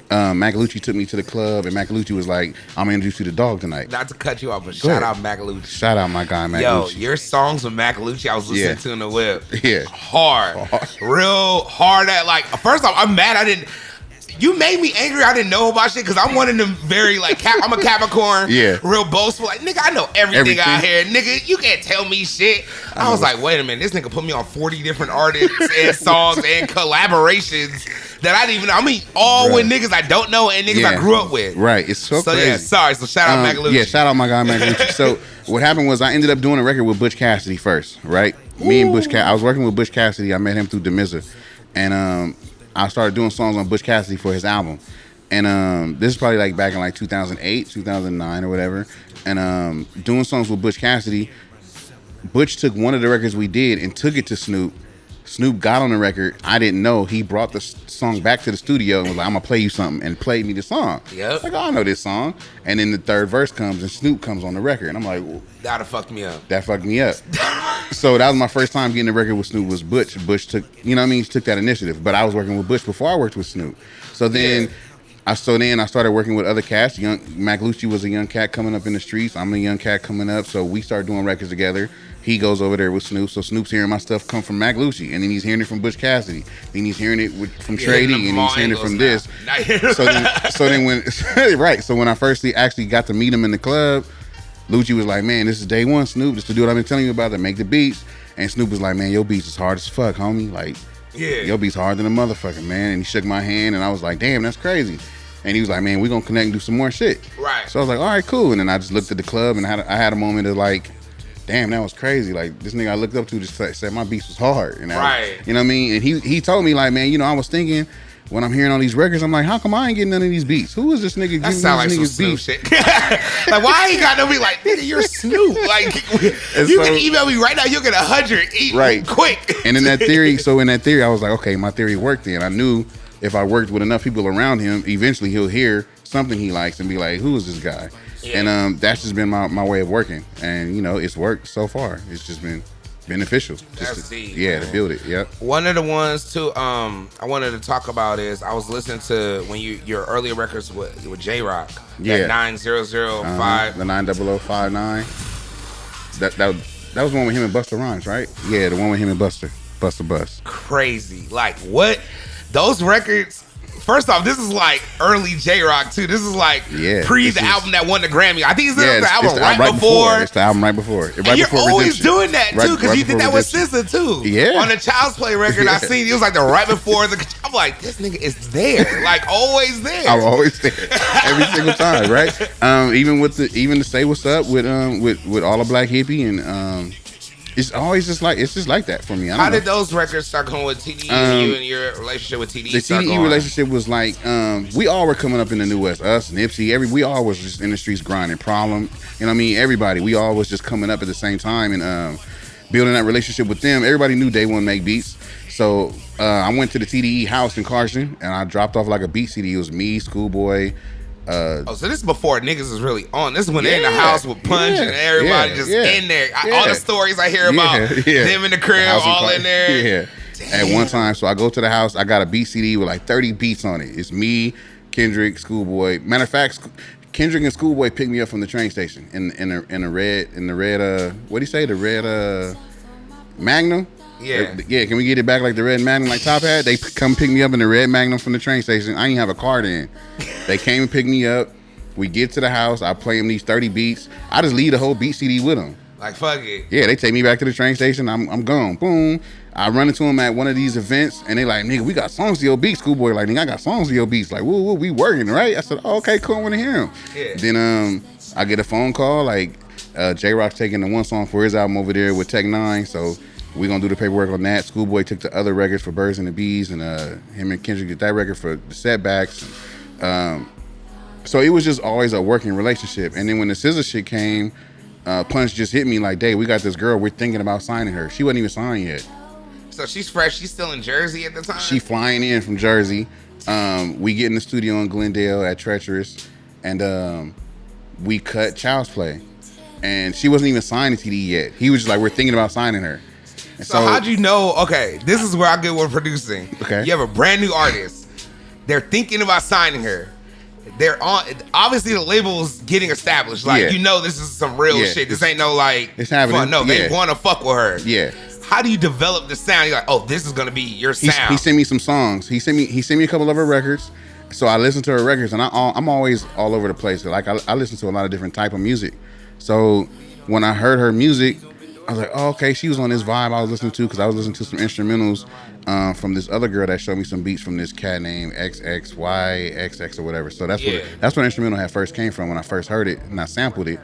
Macalucci took me to the club, and Macalucci was like, I'm gonna introduce you to Dogg tonight. Not to cut you off, but shout out Macalucci. Shout out my guy Macalucci. Yo, your songs with Macalucci, I was listening to in the whip. Yeah. Hard. Real hard at like, first off, I'm mad you made me angry. I didn't know about shit because I'm one of them very like I'm a Capricorn. Yeah. Real boastful. Like nigga, I know everything out here. Nigga, you can't tell me shit. I was like, wait a minute, this nigga put me on 40 different artists and songs and collaborations that I didn't even know. I mean, all with niggas I don't know and niggas I grew up with. Right. It's so crazy. Yeah, sorry. So shout out Macalucci. Yeah, shout out my guy Macalucci. So what happened was I ended up doing a record with Butch Cassidy first, right? Me and Butch Cassidy. I was working with Butch Cassidy. I met him through DeMizza. And I started doing songs on Butch Cassidy for his album. And this is probably like back in like 2008, 2009 or whatever. And doing songs with Butch Cassidy, Butch took one of the records we did and took it to Snoop. Snoop got on the record. I didn't know. He brought the song back to the studio and was like, I'm going to play you something, and played me the song. Yep. Like, oh, I know this song. And then the third verse comes and Snoop comes on the record. And I'm like, well, that'd fucked me up. That fucked me up. So that was my first time getting the record with Snoop was Butch. Butch took, you know what I mean? He took that initiative. But I was working with Butch before I worked with Snoop. So then I started working with other cats. Macalucci was a young cat coming up in the streets. I'm a young cat coming up. So we started doing records together. He goes over there with Snoop. So Snoop's hearing my stuff come from Macalucci. And then he's hearing it from Butch Cassidy. Then he's hearing it from Trady. And he's hearing it from this. So then when I first actually got to meet him in the club, Lucci was like, man, this is Dae One, Snoop. This is the dude I've been telling you about that make the beats. And Snoop was like, man, your beats is hard as fuck, homie. Like, your beats harder than a motherfucker, man. And he shook my hand and I was like, damn, that's crazy. And he was like, man, we're going to connect and do some more shit. Right. So I was like, all right, cool. And then I just looked at the club and I had a moment of like, damn, that was crazy. Like, this nigga I looked up to just said my beats was hard. And you know what I mean? And he told me, like, man, you know, I was thinking, when I'm hearing all these records, I'm like, how come I ain't getting none of these beats? Who is this nigga giving these niggas beats? Shit. Like, why ain't got no beat? Like, nigga, you're Snoop. Like, you can email me right now. You'll get 100 quick. And in that theory, I was like, okay, my theory worked then. I knew if I worked with enough people around him, eventually he'll hear something he likes and be like, who is this guy? Yeah. And that's just been my way of working. And, you know, it's worked so far. It's just been beneficial. To build it. Yep. One of the ones too I wanted to talk about is I was listening to when your earlier records with J Rock. Yeah. 9005. The 90059. That was the one with him and Busta Rhymes, right? Yeah, the one with him and Busta Bus. Crazy. Like what? Those records. First off, this is like early J Rock too. This is like the album that won the Grammy. I think it's the album right before. It's the album right before. You're always doing that too, because you did that with SZA too. Yeah. On the Child's Play record, I seen it was like the right before the. I'm like, this nigga is there, like always there. I'm always there, every single time, right? Even the Say What's Up with All a Black Hippie and It's always just like that for me. How did those records start going with TDE and you and your relationship with TDE? The TDE relationship was like we all were coming up in the New West. Us, Nipsey, we all was just in the streets grinding. Problem, you know what I mean? Everybody, we all was just coming up at the same time and building that relationship with them. Everybody knew Dae One make beats. So I went to the TDE house in Carson and I dropped off like a beat CD. It was me, Schoolboy. So this is before niggas was really on. This is when they're in the house with Punch and everybody just in there. All the stories I hear about them in the crib, all in there. Yeah. At one time, so I go to the house. I got a beat CD with like 30 beats on it. It's me, Kendrick, Schoolboy. Matter of fact, Kendrick and Schoolboy picked me up from the train station in the red. What do you say? The red Magnum. Yeah. Can we get it back like the red Magnum, like Top had? They come pick me up in the red Magnum from the train station. I didn't have a car then. They came and picked me up. We get to the house. I play them these 30 beats. I just leave the whole beat CD with them. Like, fuck it. Yeah, they take me back to the train station. I'm gone. Boom. I run into them at one of these events, and they like, nigga, we got songs to your beats. Schoolboy like, nigga, I got songs to your beats. Like, woo, we working, right? I said, oh, okay, cool, I want to hear them. Yeah. Then I get a phone call, like, J-Rock's taking the one song for his album over there with Tech 9, so we gonna do the paperwork on that. Schoolboy took the other records for Birds and the Bees, and him and Kendrick did that record for the Setbacks. So it was just always a working relationship. And then when the SZA shit came, Punch just hit me like, Dae, we got this girl, we're thinking about signing her. She wasn't even signed yet. So she's fresh, she's still in Jersey at the time? She flying in from Jersey. We get in the studio in Glendale at Treacherous, and we cut Child's Play. And she wasn't even signed to TDE yet. He was just like, we're thinking about signing her. So how'd you know? Okay, this is where I get with producing. Okay. You have a brand new artist. They're thinking about signing her. They're on. Obviously, the label's getting established. Like, you know, this is some real shit. This ain't no like it's happening. Fun. No, they want to fuck with her. Yeah. How do you develop the sound? You're like, oh, this is gonna be your sound. He sent me some songs. He sent me a couple of her records. So I listened to her records, and I'm always all over the place. Like I listen to a lot of different type of music. So when I heard her music, I was like, oh, okay, she was on this vibe I was listening to, because I was listening to some instrumentals from this other girl that showed me some beats from this cat named XXYXX or whatever. So that's what instrumental had first came from when I first heard it, and I sampled it.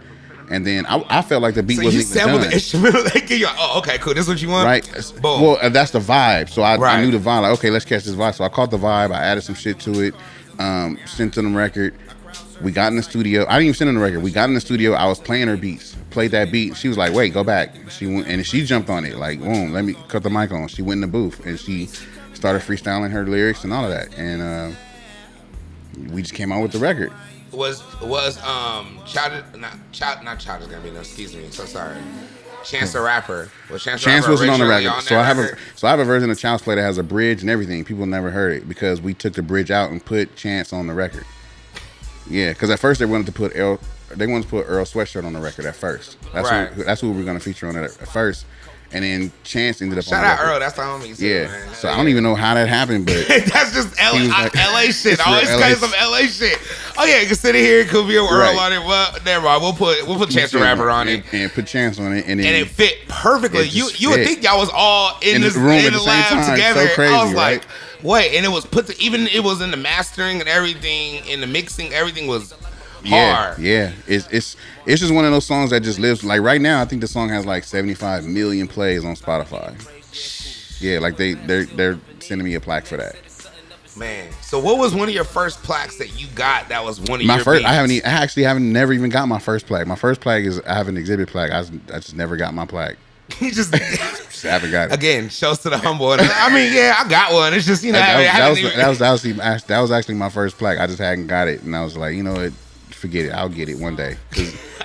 And then I felt like the beat wasn't even done. So you sampled the instrumental, they give you, oh, okay, cool, this is what you want? Right. Boom. Well, that's the vibe. So I knew the vibe, like, okay, let's catch this vibe. So I caught the vibe, I added some shit to it, sent to them record. We got in the studio. I didn't even send her the record. We got in the studio. I was playing her beats. Played that beat. She was like, wait, go back. She went, and she jumped on it. Like, boom, let me cut the mic on. She went in the booth, and she started freestyling her lyrics and all of that. And we just came out with the record. Was Childish, not Childish Gambino, excuse me, so sorry. Chance the Rapper. Was Chance wasn't on the record. So I have a version of Child's Play that has a bridge and everything. People never heard it because we took the bridge out and put Chance on the record. Yeah, because at first they wanted to put Earl Sweatshirt on the record at first. That's who we were going to feature on it at first. And then Chance ended up Shout on the record. Shout out Earl, that's the homie too, yeah. Man. So I don't even know how that happened, but that's just LA shit. I always LA. say some LA shit. Oh yeah, you can sit in here, it could be an Earl on it. Well, never mind. We'll put Chance the Rapper on it. And put Chance on it. And it fit perfectly. You would think y'all was all in this room in the lab together. So crazy, I was right? like, wait, and it was it was in the mastering and everything, in the mixing, everything was hard. Yeah. It's just one of those songs that just lives. Like right now, I think the song has like 75 million plays on Spotify. Yeah, like they're sending me a plaque for that. Man, so what was one of your first plaques that you got that was one of your first? I never even got my first plaque. My first plaque is I have an exhibit plaque. I just never got my plaque. You just haven't got it. Again, shows to the humble. I mean, yeah, I got one. It's just, that was actually my first plaque. I just hadn't got it, and I was like, you know what? Forget it. I'll get it one day.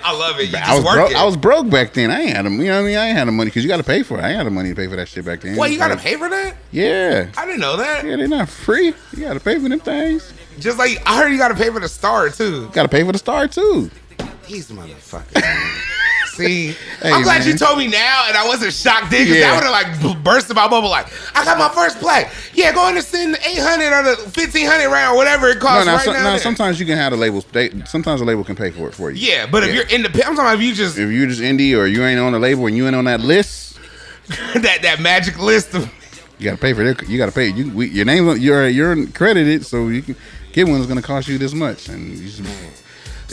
I love it. I was broke back then. I ain't had them. You know what I mean? I ain't had the money because you got to pay for it. I ain't had the money to pay for that shit back then. What, you got to pay for that? Yeah. I didn't know that. Yeah, they're not free. You got to pay for them things. Just like I heard, you got to pay for the star too. Got to pay for the star too. These motherfuckers. See, I'm glad you told me now, and I wasn't shocked then, because that would have like burst in my bubble. Like, I got my first plaque. Yeah, go in and send 800 or the 1500 round, whatever it costs now. Sometimes you can have the labels. Sometimes the label can pay for it for you. Yeah, but if you're independent, I'm talking about if you're just indie or you ain't on the label and you ain't on that list, that magic list of. You gotta pay for it. You gotta pay. Your name, you're credited, so you can get one that's gonna cost you this much, and you just.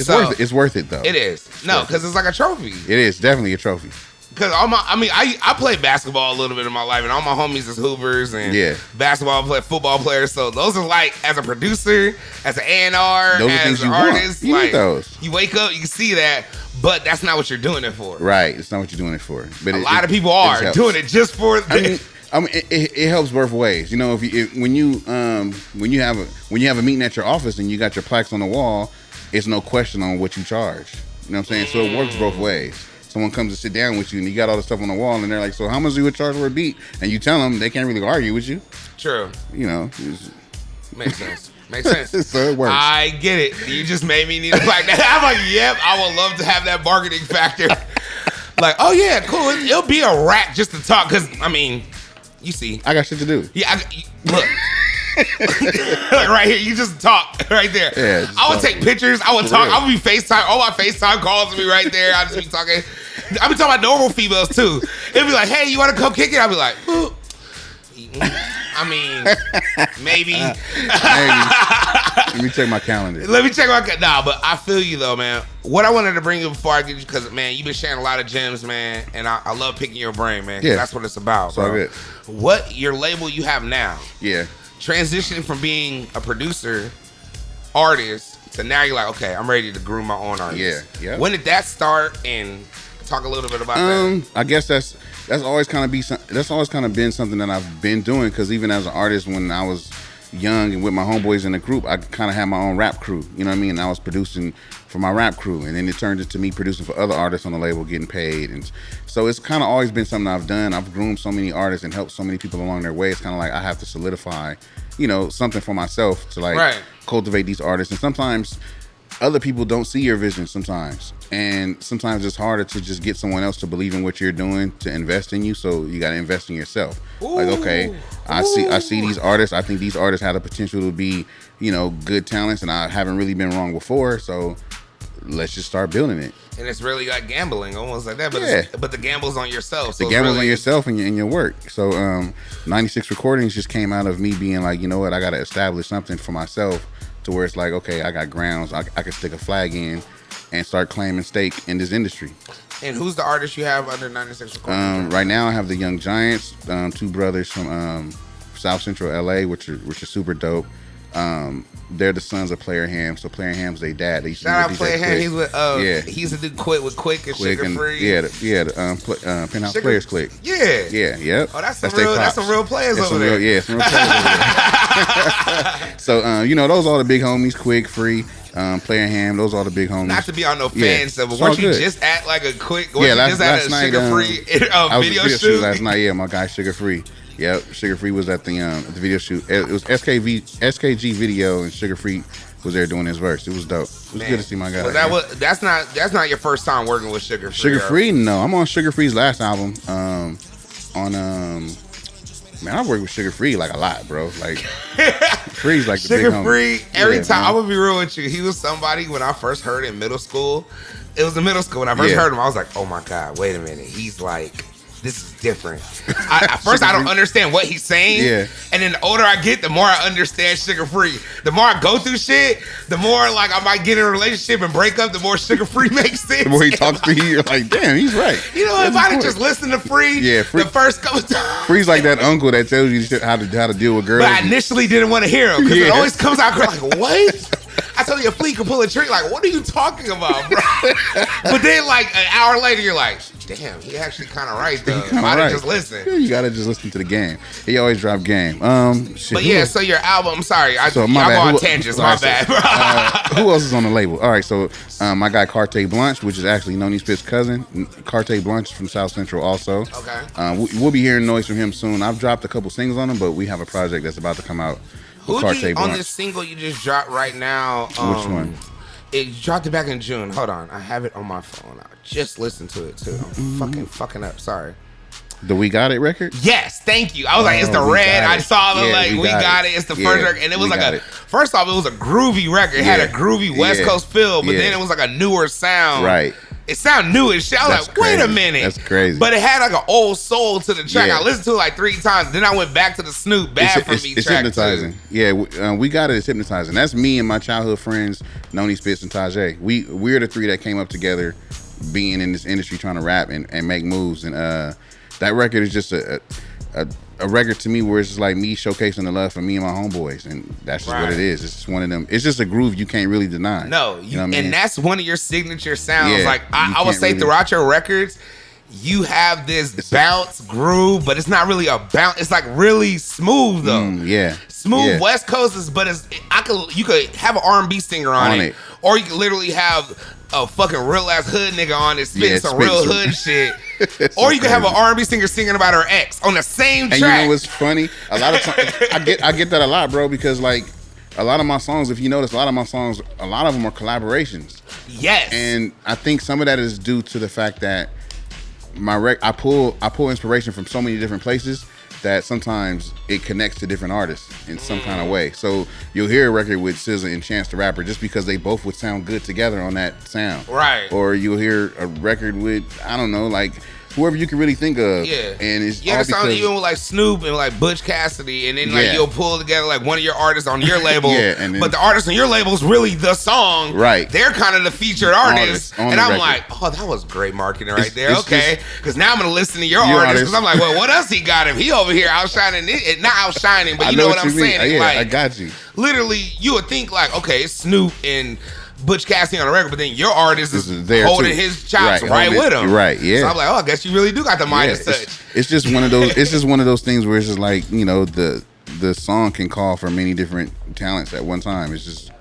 It's worth it though. It is. No, because it's like a trophy. It is definitely a trophy. Because I played basketball a little bit in my life, and all my homies is hoopers and football players. So those are like, as a producer, as an A&R, as an artist, like you wake up, you can see that, but that's not what you're doing it for. Right, it's not what you're doing it for. But a lot of people are doing it just for. I mean, it helps both ways. You know, when you have a meeting at your office and you got your plaques on the wall, it's no question on what you charge. You know what I'm saying? So it works both ways. Someone comes to sit down with you and you got all the stuff on the wall and they're like, so how much do you charge for a beat? And you tell them, they can't really argue with you. True. You know. Makes sense. Makes sense. So it works. I get it. You just made me need a plaque. I'm like, yep, I would love to have that bargaining factor. Like, oh yeah, cool. It'll be a rack just to talk. Because, I mean, you see. I got shit to do. Yeah, look. Right here, you just talk right there. Yeah, I would take pictures. I would talk. I would be FaceTime. All my FaceTime calls would be right there. I'd just be talking. I'd be talking about normal females too. It'd be like, hey, you want to come kick it? I'd be like, ooh. I mean, maybe. Let me check my calendar. Nah, but I feel you though, man. What I wanted to bring you before I get you, because man, you've been sharing a lot of gems, man, and I love picking your brain, man. Yeah, that's what it's about, bro. Good. What your label you have now? Yeah. Transitioning from being a producer, artist, to now you're like, okay, I'm ready to groom my own artist. Yeah. When did that start? And talk a little bit about that. I guess that's always kind of been something that I've been doing, because even as an artist, when I was young and with my homeboys in the group, I kind of had my own rap crew. You know what I mean? And I was producing for my rap crew, and then it turned into me producing for other artists on the label, getting paid. And so it's kind of always been something I've done. I've groomed so many artists and helped so many people along their way. It's kind of like I have to solidify, you know, something for myself to like cultivate these artists. And sometimes other people don't see your vision sometimes. And sometimes it's harder to just get someone else to believe in what you're doing, to invest in you. So you got to invest in yourself. Ooh. Like, okay, I see these artists. I think these artists have the potential to be, you know, good talents, and I haven't really been wrong before. So let's just start building it. And it's really like gambling, almost like that. But but the gamble's on yourself. So the gamble's on yourself and your work. So 96 Recordings just came out of me being like, you know what, I got to establish something for myself to where it's like, okay, I got grounds. I can stick a flag in and start claiming stake in this industry. And who's the artist you have under 96 Recordings? Right now I have the Young Giants, two brothers from South Central LA, which are super dope. They're the sons of Player Ham. So Player Ham's their dad. They shout out Player Ham. He's with he's a dude with Quick and Sugar Free. Penthouse Players Click. Yep. Oh, that's some real players over there. Some real players over there. So you know, those are the big homies, Quick, Free. Player Ham, those are the big homies. Not to be on no fan stuff, but weren't you just at like a quick? Just at a Sugar Free video shoot last night? Yeah, my guy Sugar Free. Yep, Sugar Free was at the video shoot. It was SKG video, and Sugar Free was there doing his verse. It was dope. It was good to see my guy. That's not your first time working with Sugar Free. Sugar Free, no, I'm on Sugar Free's last album. Man, I work with Sugar Free like a lot, bro. Like Free's like the Sugar big homie. Free. Every time, I'm gonna be real with you. He was somebody when I first heard in middle school. It was in middle school when I first heard him. I was like, oh my god, wait a minute. He's like, this is different. At first, I don't understand what he's saying. Yeah. And then the older I get, the more I understand Sugar Free. The more I go through shit, the more like I might get in a relationship and break up, the more Sugar Free makes sense. The more he talks to you, you're like, damn, he's right. You know, if I just listen to Free, Free, the first couple times. Free's like that uncle that tells you how to deal with girls. But I initially didn't want to hear him because it always comes out like, what? I told you a flea could pull a trigger. Like, what are you talking about, bro? But then, like, an hour later, you're like, damn, he actually kind of right, though. Why didn't just listen? Yeah, you got to just listen to the game. He always drop game. But yeah, so your album, I'm sorry. Y'all go on tangents. My bad, bro. Who else is on the label? All right, so my guy Carte Blanche, which is actually Noni Spit's cousin. Carte Blanche from South Central also. Okay. We'll be hearing noise from him soon. I've dropped a couple singles on him, but we have a project that's about to come out. On this single you just dropped right now? Which one? It dropped it back in June. Hold on, I have it on my phone. I just listened to it too. I'm fucking up. Sorry. The We Got It record? Yes, thank you. I was like, it's the red. I saw the We Got It. It's the first record, and it was like first off, it was a groovy record. It had a groovy West Coast feel, but then it was like a newer sound. Right. It sounded new as shit. I was like, wait a minute. That's crazy. But it had like an old soul to the track. I listened to it like 3 times. Then I went back to the Snoop Bad For Me it's track hypnotizing. too. Yeah, We Got It is hypnotizing. That's me and my childhood friends, Noni Spitz and Tajay. We're the three that came up together, being in this industry trying to rap and make moves. And that record is just a record to me where it's just like me showcasing the love for me and my homeboys, and that's just what it is. It's just one of them. It's just a groove you can't really deny. No, you know what I mean? And that's one of your signature sounds. Yeah, like I would say throughout your records, you have this bounce groove, but it's not really a bounce. It's like really smooth though. Smooth West Coast is, but you could have an R&B singer on it, or you could literally have a fucking real ass hood nigga on it spitting some real hood shit. Or you could have an R&B singer singing about her ex on the same track. And you know what's funny? A lot of times I get that a lot, bro, because like a lot of my songs, if you notice, a lot of them are collaborations. Yes. And I think some of that is due to the fact that I pull inspiration from so many different places that sometimes it connects to different artists in some kind of way. So you'll hear a record with SZA and Chance the Rapper just because they both would sound good together on that sound. Right. Or you'll hear a record with, I don't know, like whoever you can really think of. Yeah. And it's you all understand because, even with like Snoop and like Butch Cassidy, and then like you'll pull together like one of your artists on your label. And then, but the artist on your label is really the song. Right. They're kind of the featured artist. And I'm like, oh, that was great marketing right there. Okay. Because now I'm going to listen to your artist. Because I'm like, well, what else he got him? He over here outshining it. Not outshining, but you know what I'm saying. Yeah, like, I got you. Literally, you would think like, okay, it's Snoop and Butch Cassidy on the record, but then your artist is holding his chops right with him. Right, yeah. So I'm like, oh, I guess you really do got the Midas touch. It's just one of those. It's just one of those things where it's just like, you know, the song can call for many different talents at one time. It's just,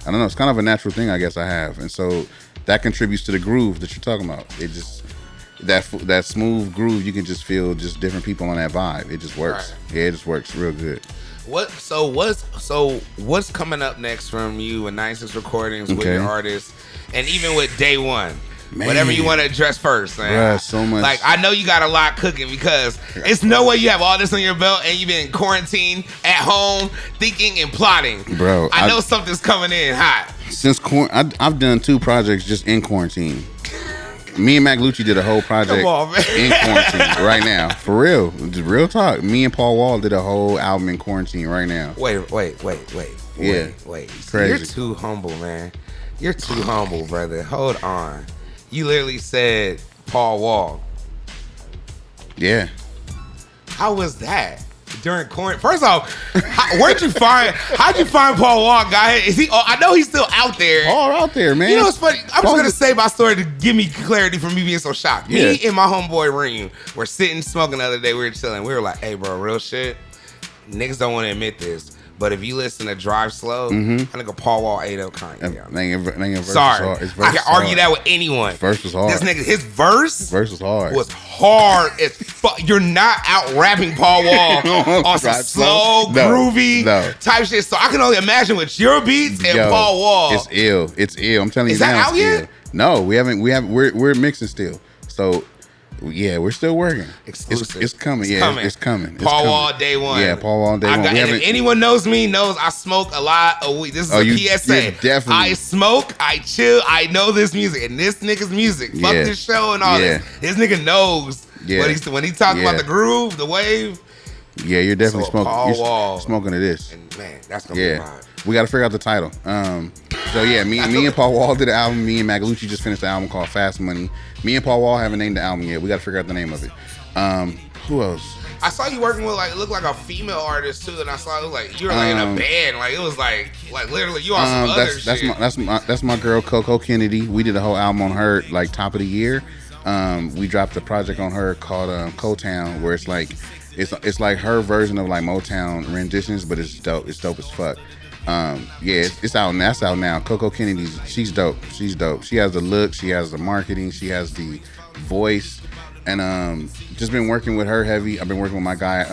I don't know. It's kind of a natural thing, I guess I have, and so that contributes to the groove that you're talking about. It just that smooth groove, you can just feel just different people on that vibe. It just works. Right. Yeah, it just works real good. What's coming up next from you and Nicest Recordings with your artists, and even with Dae One? Man. Whatever you want to address first, man. Bruh, so much. Like, I know you got a lot cooking because it's no way you have all this on your belt and you've been quarantined at home thinking and plotting. Bro, I know something's coming in hot. Since I've done 2 projects just in quarantine. Me and Mac Lucci did a whole project in quarantine right now. For real. Real talk. Me and Paul Wall did a whole album in quarantine right now. Wait. Yeah. Wait. Crazy. You're too humble, man. You're too humble, brother. Hold on. You literally said Paul Wall. Yeah. How was that? During quarantine. First off, how'd you find Paul Wall, guy? Is he? I know he's still out there. Paul out there, man. You know what's funny? I'm just gonna say my story to give me clarity from me being so shocked. Me and my homeboy Reem were sitting smoking the other day. We were chilling. We were like, "Hey, bro, real shit. Niggas don't want to admit this, but if you listen to Drive Slow, I think Paul Wall ate up Kanye. Sorry, I can argue that with anyone. Verse was hard. This nigga, his verse was hard. Was hard as fuck. You're not out rapping Paul Wall on some slow, groovy type shit. So I can only imagine with your beats and Paul Wall. It's ill. I'm telling you. Is that out yet? No, we haven't. We're mixing still. So. Yeah, we're still working. Exclusive. It's coming. It's coming. Paul Wall, Dae One. Yeah, Paul Wall, Dae One. If anyone knows me, knows I smoke a lot of weed. This is a PSA. Definitely. I smoke, I chill, I know this music. And this nigga's music. Fuck this show and all this. This nigga knows when he talk about the groove, the wave. Yeah, you're definitely smoking. Paul Wall. Smoking to this. And man, that's gonna be mine. We got to figure out the title. So yeah, me and Paul Wall did the album. Me and Mac Lucci just finished the album called Fast Money. Me and Paul Wall haven't named the album yet. We got to figure out the name of it. Who else? I saw you working with it looked like a female artist too, and I saw it was like you were like in a band, like it was like literally you on some other shit. That's my girl Coco Kennedy. We did a whole album on her like top of the year. We dropped a project on her called Co-Town, where it's like her version of like Motown renditions, but it's dope. It's dope as fuck. It's out now. That's out now. Coco Kennedy, she's dope. She has the look, she has the marketing, she has the voice, and just been working with her heavy. I've been working with my guy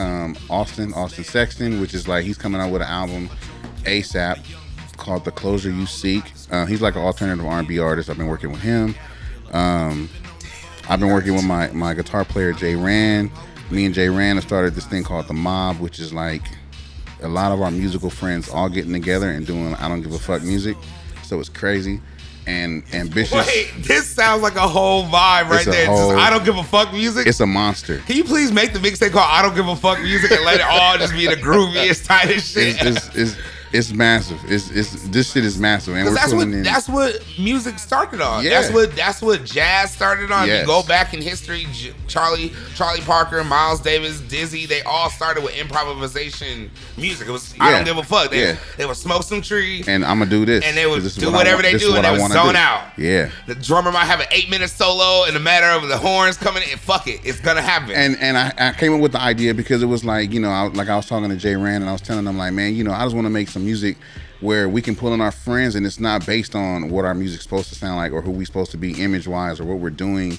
Austin Sexton, which is like he's coming out with an album ASAP called The Closure You Seek. He's like an alternative R&B artist. I've been working with him. I've been working with my guitar player Jay Rand. Me and Jay Rand have started this thing called The Mob, which is like a lot of our musical friends all getting together and doing I don't give a fuck music. So it's crazy and ambitious. Wait, this sounds like a whole vibe right there. Just I don't give a fuck music. It's a monster. Can you please make the mixtape called I don't give a fuck music and let it all just be the grooviest, tightest shit? It's massive. It's this shit is massive, and that's what music started on. Yeah. That's what jazz started on. Yes. You go back in history, Charlie Parker, Miles Davis, Dizzy, they all started with improvisation music. It was I don't give a fuck. They would smoke some tree, and I'm gonna do this, and they would do whatever they do, and they would zone out. Yeah, the drummer might have an 8-minute solo in a matter of the horns coming in. Fuck it, it's gonna happen. And I came up with the idea because it was like, you know, I was talking to Jay Rand and I was telling them like, man, you know, I just want to make some music where we can pull in our friends and it's not based on what our music's supposed to sound like or who we supposed to be image wise or what we're doing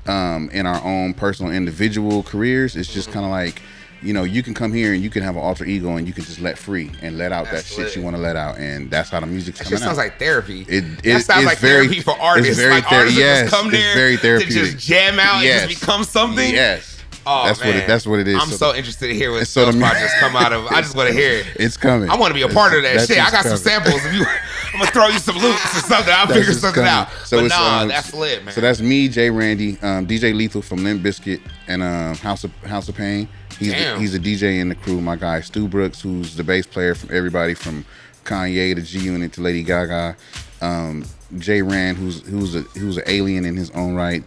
in our own personal individual careers. It's just kind of like, you know, you can come here and you can have an alter ego and you can just let free and let out that shit you want to let out, and that's how the music's coming out. It sounds like therapy. It sounds like therapy for artists. It's very like artists yes, come there very therapeutic. to just jam out and just become something. Yes. Oh, that's what it is. I'm so interested to hear what those projects come out of. I just want to hear it. It's coming. I want to be a part of that shit. I got some samples. I'm gonna throw you some loops or something. I'll figure something out. So but that's lit, man. So that's me, Jay Randy, DJ Lethal from Limp Bizkit, and House of Pain. He's a DJ in the crew. My guy Stu Brooks, who's the bass player from everybody from Kanye to G Unit to Lady Gaga. Jay Rand, who's an alien in his own right,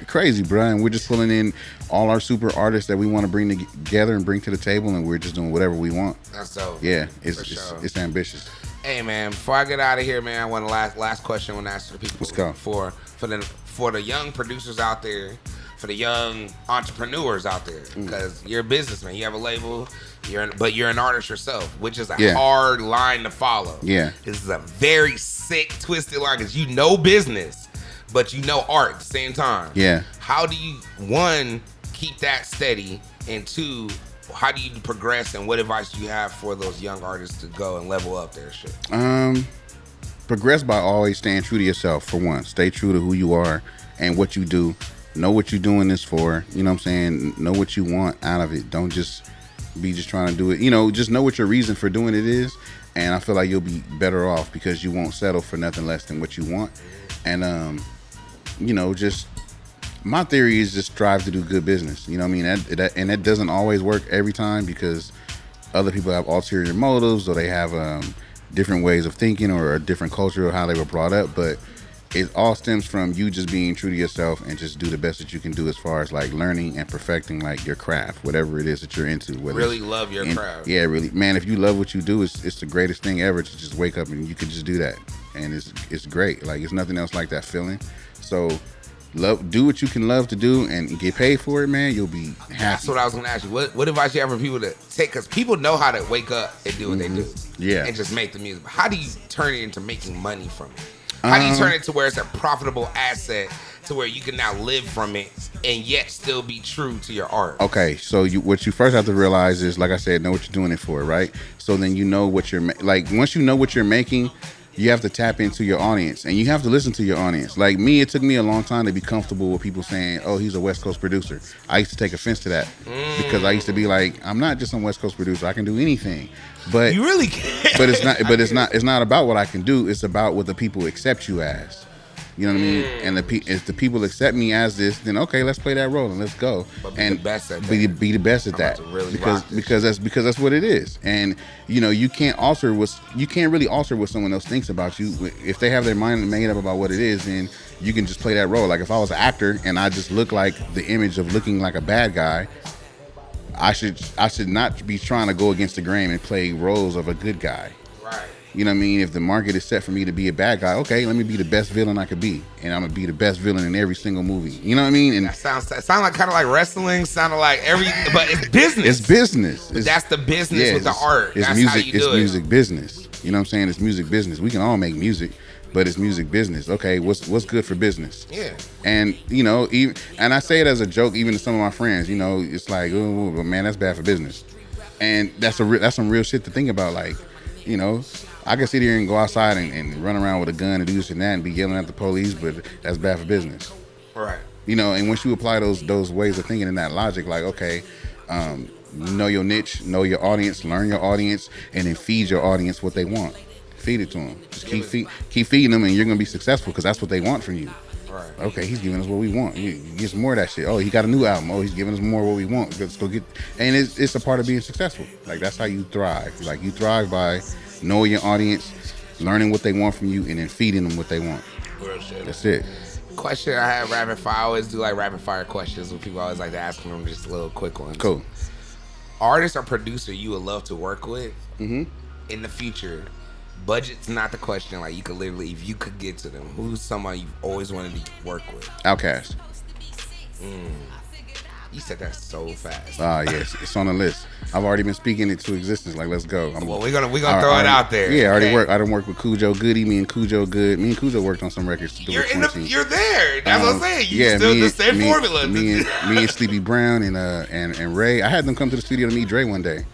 crazy, bro. And we're just pulling in all our super artists that we want to bring together and bring to the table, and we're just doing whatever we want. That's dope. Yeah, it's ambitious. Hey man, before I get out of here, man, I want to last question I want to ask the people. Let's go. For the young producers out there, for the young entrepreneurs out there, because you're a businessman, you have a label. But you're an artist yourself, which is a hard line to follow. Yeah. This is a very sick, twisted line because you know business, but you know art at the same time. Yeah. How do you, one, keep that steady, and two, how do you progress, and what advice do you have for those young artists to go and level up their shit? Progress by always staying true to yourself, for one. Stay true to who you are and what you do. Know what you're doing this for. You know what I'm saying? Know what you want out of it. Don't just be just trying to do it, you know, just know what your reason for doing it is, and I feel like you'll be better off because you won't settle for nothing less than what you want. And you know, just my theory is just strive to do good business, you know what I mean? And that doesn't always work every time because other people have ulterior motives or they have different ways of thinking or a different culture or how they were brought up, but it all stems from you just being true to yourself and just do the best that you can do as far as like learning and perfecting like your craft, whatever it is that you're into. Really love your craft. Yeah, really, man. If you love what you do, it's the greatest thing ever to just wake up and you can just do that, and it's great. Like it's nothing else like that feeling. So do what you can love to do and get paid for it, man. You'll be happy. That's what I was gonna ask you. What advice you have for people to take? Because people know how to wake up and do what they do, and just make the music. But how do you turn it into making money from it? How do you turn it to where it's a profitable asset to where you can now live from it and yet still be true to your art? Okay, so what you first have to realize is, like I said, know what you're doing it for, right? So then you know what you're like. Once you know what you're making, you have to tap into your audience and you have to listen to your audience. Like me, it took me a long time to be comfortable with people saying, "Oh, he's a West Coast producer." I used to take offense to that because I used to be like, "I'm not just some West Coast producer. I can do anything." But you really can. But it's not. But it's not about what I can do. It's about what the people accept you as. You know what I mean? And if the people accept me as this, then okay, let's play that role and let's go. But be and the best at that. Be the best at that. Really because that's what it is. And you know, you can't really alter what someone else thinks about you. If they have their mind made up about what it is, then you can just play that role. Like if I was an actor and I just look like the image of looking like a bad guy, I should not be trying to go against the grain and play roles of a good guy. Right. You know what I mean? If the market is set for me to be a bad guy, okay, let me be the best villain I could be, and I'm gonna be the best villain in every single movie. You know what I mean? And that sounds like kind of like wrestling. Sounded like but it's business. It's business. That's the business with the art. It's that's music. How you it's do music it. business. You know what I'm saying? It's music business. We can all make music, but it's music business. Okay, what's good for business? Yeah. And you know, and I say it as a joke, even to some of my friends. You know, it's like, oh man, that's bad for business, and that's some real shit to think about. Like, you know, I can sit here and go outside and run around with a gun and do this and that and be yelling at the police, but that's bad for business. Right. You know, and once you apply those ways of thinking and that logic, like, okay, know your niche, know your audience, learn your audience, and then feed your audience what they want. Feed it to them. Just keep feeding them, and you're gonna be successful because that's what they want from you. Right. Okay, he's giving us what we want. You get some more of that shit. Oh, he got a new album. Oh, he's giving us more of what we want. Let's go get. And it's a part of being successful. Like that's how you thrive. Like you thrive by knowing your audience, learning what they want from you, and then feeding them what they want. Real shit. That's it. Question I have rapid fire. I always do like rapid fire questions when people always like to ask them just little quick ones. Cool. Artist or producer you would love to work with in the future. Budget's not the question. Like you could literally, if you could get to them, who's someone you've always wanted to work with? Outkast. You said that so fast. Yes, it's on the list. I've already been speaking it to existence. Like, let's go. Well, we're gonna throw it out there. Yeah, I done worked with Cujo Goody. Me and Cujo worked on some records. You're there. That's what I'm saying. The same formula. Me and Sleepy Brown and Ray. I had them come to the studio to meet Dre one day.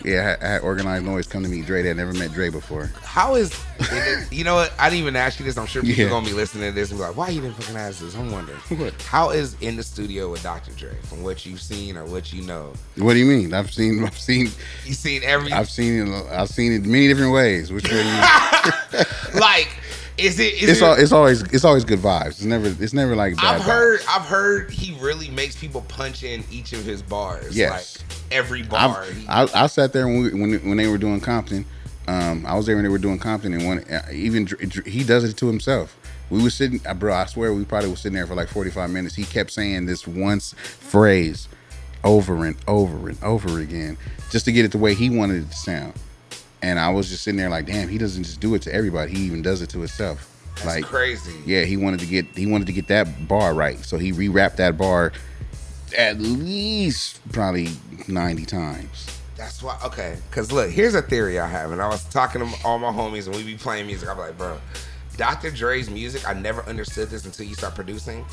Yeah, I had Organized Noise come to meet Dre. They had never met Dre before. How is you know what? I didn't even ask you this. I'm sure people are gonna be listening to this and be like, "Why you didn't fucking ask this?" I'm wondering. What? How is in the studio with Dr. Dre from what you've seen or what you know? What do you mean? I've seen. You seen every? I've seen it many different ways. Which way? Like, it's always good vibes. It's never like bad. I've heard he really makes people punch in each of his bars. Yes. Like every bar. I sat there when they were doing Compton. I was there when they were doing Compton, and he does it to himself. We were sitting, bro. I swear we probably was sitting there for like 45 minutes. He kept saying this one phrase over and over and over again, just to get it the way he wanted it to sound. And I was just sitting there like, damn, he doesn't just do it to everybody. He even does it to himself. That's like crazy. Yeah, he wanted to get that bar right, so he re-rapped that bar at least probably 90 times. That's why. Okay, because look, here's a theory I have, and I was talking to all my homies, and we be playing music. I'm like, bro, Dr. Dre's music, I never understood this until you start producing.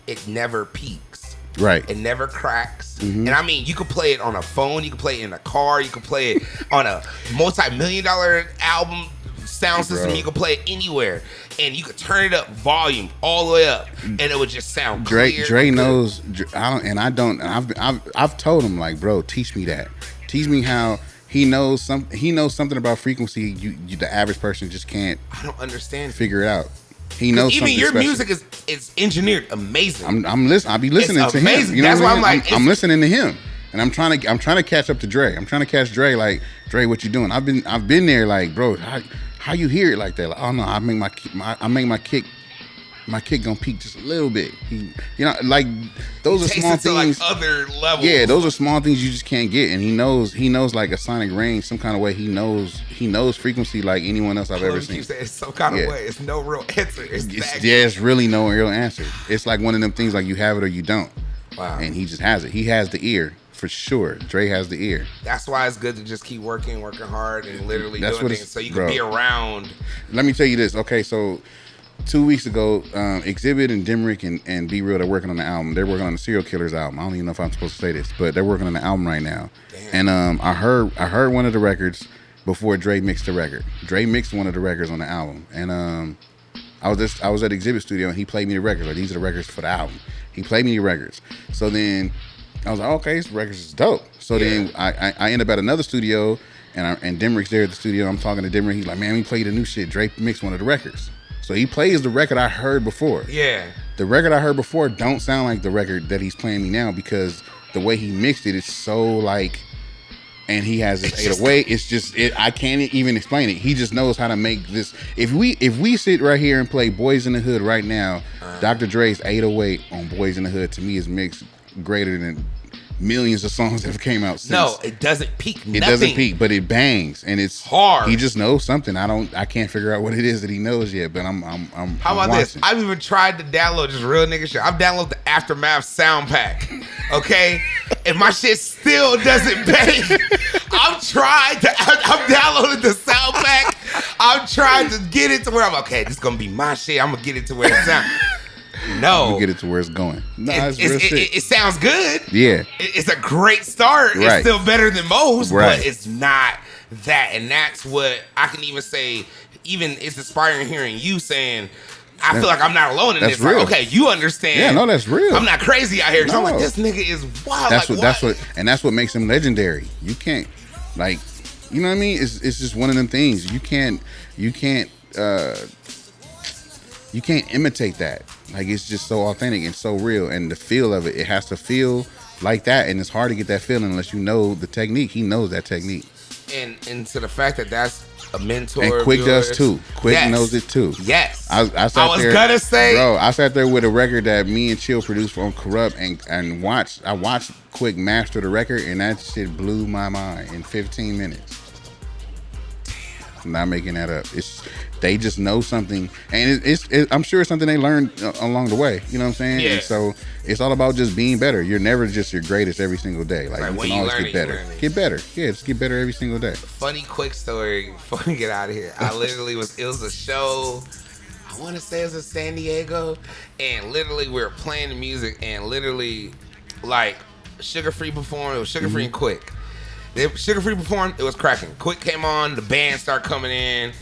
It never peaks. Right. It never cracks. And I mean, you could play it on a phone, you could play it in a car, you could play it on a multi-million-dollar album sound system, you could play it anywhere. And you could turn it up volume all the way up, and it would just sound clear. Dre knows. I've told him, like, bro, teach me that. Teach me how he knows something about frequency. The average person just can't. I don't understand. Figure it out. He knows even something your special. music is engineered amazing. I'm listening. I'll be listening to him. You know That's what why I mean? I'm like, I'm listening to him, and I'm trying to catch up to Dre. I'm trying to catch Dre. Like, Dre, what you doing? I've been there. Like, bro, how you hear it like that? Like, oh no, I make my kick gonna peak just a little bit. Like those are small things. Like other levels. Yeah, those are small things you just can't get. And he knows like a sonic range, some kind of way. He knows frequency like anyone else I've ever seen. You say it's some kind of way. It's no real answer. It's really no real answer. It's like one of them things like you have it or you don't. Wow. And he just has it. He has the ear. For sure, Dre has the ear. That's why it's good to just keep working hard, and literally doing things so you can be around. Let me tell you this. Okay, so 2 weeks ago, Exhibit and Dimrick and Be Real, they're working on the album. They're working on the Serial Killers album. I don't even know if I'm supposed to say this, but they're working on the album right now. Damn. And I heard one of the records before Dre mixed the record. Dre mixed one of the records on the album, and I was at Exhibit Studio, and he played me the records. Like, these are the records for the album. He played me the records. So then I was like, okay, this record is dope. So then I end up at another studio, and Dimrick's there at the studio. I'm talking to Dimrick. He's like, man, we played the new shit. Dre mixed one of the records. So he plays the record I heard before. Yeah. The record I heard before don't sound like the record that he's playing me now, because the way he mixed it is so like, and he has this 808. It's just, I can't even explain it. He just knows how to make this. If we sit right here and play Boys in the Hood right now, Dr. Dre's 808 on Boys in the Hood to me is mixed greater than millions of songs that have came out since. No, it doesn't peak. It doesn't peak, but it bangs, and it's hard. He just knows something. I can't figure out what it is that he knows yet. But I'm How about this? I've even tried to download just real nigga shit. I've downloaded the Aftermath sound pack. Okay, and my shit still doesn't bang. I've downloaded the sound pack. I've tried to get it to where I'm okay. This is gonna be my shit. I'm gonna get it to where it sounds. No, get it to where it's going. No, it sounds good. Yeah, it's a great start. Right. It's still better than most, but it's not that. And that's what I can even say. Even it's inspiring hearing you saying, "I feel like I'm not alone in this." Like, okay, you understand? Yeah, no, that's real. I'm not crazy out here. No. I'm like, this nigga is wild. That's what makes him legendary. You can't, like, you know what I mean? It's just one of them things. You can't imitate that. Like, it's just so authentic and so real, and the feel of it has to feel like that, and it's hard to get that feeling unless you know the technique. He knows that technique. and to the fact that that's a mentor. And Quick does too. Quick knows it too. Yes. I was gonna say, bro, I sat there with a record that me and Chill produced from Corrupt and watched Quick master the record, and that shit blew my mind in 15 minutes. I'm not making that up. They just know something, and I'm sure it's something they learned along the way. You know what I'm saying? Yeah. And so it's all about just being better. You're never just your greatest every single day. Like you can always get better. Get better. Yeah, just get better every single day. Funny quick story before we get out of here. I literally it was a show. I want to say it was in San Diego, and literally we were playing the music, and literally like Sugar Free performed. It was Sugar Free and Quick. Sugar Free performed. It was cracking. Quick came on. The band started coming in.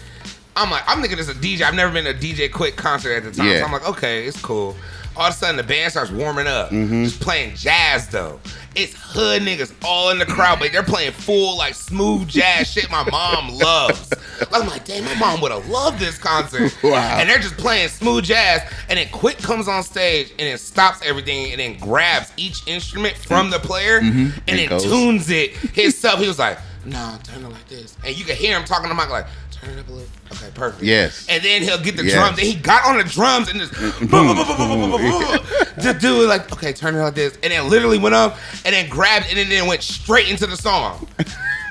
I'm thinking it's a DJ. I've never been to a DJ Quick concert at the time. Yeah. So I'm like, okay, it's cool. All of a sudden, the band starts warming up. Just playing jazz, though. It's hood niggas all in the crowd, but they're playing full, like, smooth jazz shit my mom loves. I'm like, damn, my mom would have loved this concert. Wow. And they're just playing smooth jazz, and then Quick comes on stage, and it stops everything, and then grabs each instrument from the player, and then tunes it himself. He was like, nah, turn it like this. And you can hear him talking to Mike like, turn it up a little. Okay, perfect. Yes. And then he'll get the drums. And he got on the drums and just just do it like, okay, turn it like this. And then literally went up and then grabbed it and then went straight into the song.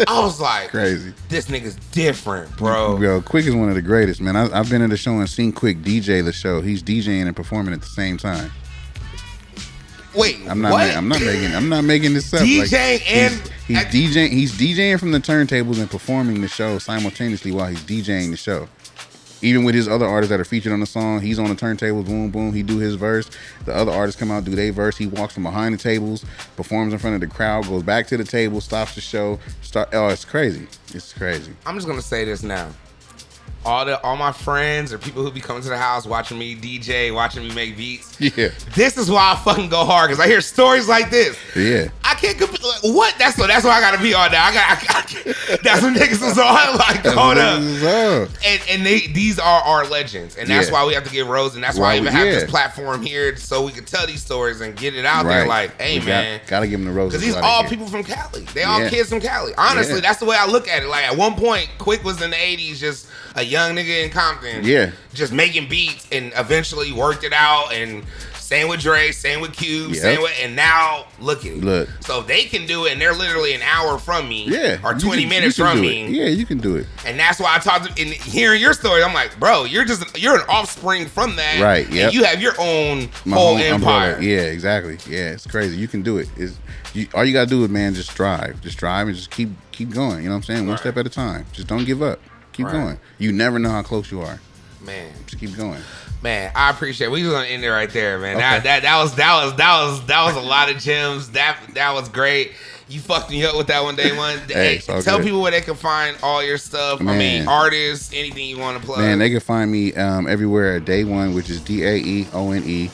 I was like, crazy. This nigga's different, bro. Yo, Quick is one of the greatest, man. I've been at the show and seen Quick DJ the show. He's DJing and performing at the same time. Wait, I'm not making this up. DJ he's DJing from the turntables and performing the show simultaneously while he's DJing the show. Even with his other artists that are featured on the song, he's on the turntables, boom, boom, he do his verse. The other artists come out, do their verse. He walks from behind the tables, performs in front of the crowd, goes back to the table, stops the show. It's crazy. It's crazy. I'm just gonna say this now. All my friends or people who be coming to the house watching me DJ, watching me make beats. Yeah. This is why I fucking go hard, because I hear stories like this. Yeah. I can't compete. Like, what? That's why I gotta be on that. That's what niggas is on. Like, hold up. And these are our legends, and that's why we have to get Rose, and that's why I even have this platform here, so we can tell these stories and get it out there. Like, hey, man, gotta give them the roses. Because these all people from Cali. They all kids from Cali. Honestly, that's the way I look at it. Like, at one point, Quick was in the '80s, just a young nigga in Compton, just making beats, and eventually worked it out, and same with Dre, same with Cube, and now look at it. So they can do it, and they're literally an hour from me, or 20 minutes from me. Yeah, you can do it. And that's why I talked to, in hearing your story, I'm like, bro, you're an offspring from that, right? Yeah, you have your own whole empire. Umbrella. Yeah, exactly. Yeah, it's crazy. You can do it. All you gotta do is, man, just drive, and just keep going. You know what I'm saying? One step at a time. Just don't give up. Keep going. You never know how close you are. Man, just keep going. Man, I appreciate it. We just gonna end it right there, man. Okay. That was a lot of gems. That was great. You fucked me up with that one, Dae One. Hey, tell people where they can find all your stuff. Man. I mean, artists, anything you want to plug. Man, they can find me everywhere at Dae One, which is DAEONE.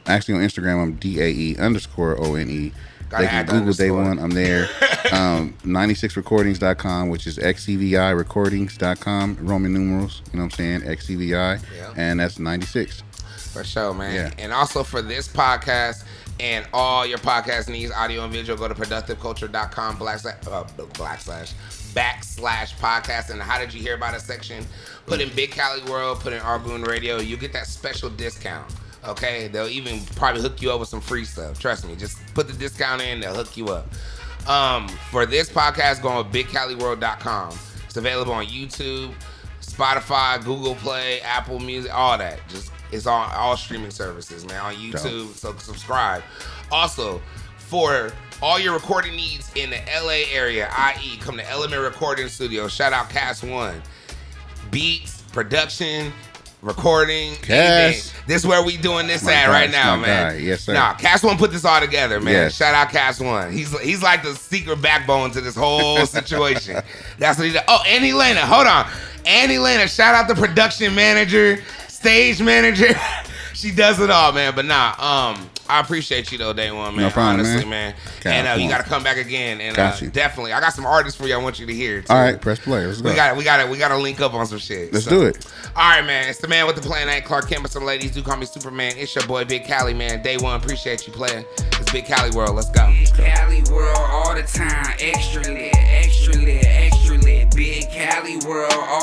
Actually on Instagram, I'm DAE_ONE. They can Google Dae One. I'm there. 96recordings.com, which is XCVIrecordings.com, Roman numerals. You know what I'm saying? XCVI. Yeah. And that's 96. For sure, man. Yeah. And also for this podcast and all your podcast needs, audio and visual, go to productiveculture.com /podcast. And how did you hear about us section? Put in Big Cali World, put in Argoon Radio. You get that special discount. Okay, they'll even probably hook you up with some free stuff. Trust me, just put the discount in, they'll hook you up. For this podcast, go on BigCaliWorld.com. It's available on YouTube, Spotify, Google Play, Apple Music, all that. It's on all streaming services, man, on YouTube. So subscribe. Also, for all your recording needs in the LA area, i.e., come to Element Recording Studio. Shout out Cast One. Beats, production, recording, anything. This is where we doing this at right now, man. Yes, sir. Nah, Cast One put this all together, man. Yes. Shout out Cast One. He's like the secret backbone to this whole situation. That's what he does. Oh, Annie Lena, hold on. Annie Lena, shout out the production manager, stage manager. She does it all, man. But nah, I appreciate you though, Dae One, man. No problem, honestly, man. And you gotta come back again. And definitely, I got some artists for you. I want you to hear too. All right, press play. Let's go. We gotta link up on some shit. Let's do it. All right, man. It's the man with the plan. I ain't Clark Kent, but some ladies do call me Superman. It's your boy Big Cali, man. Dae One, appreciate you playing. It's Big Cali World. Let's go. Big Cali World all the time. Extra lit, extra lit.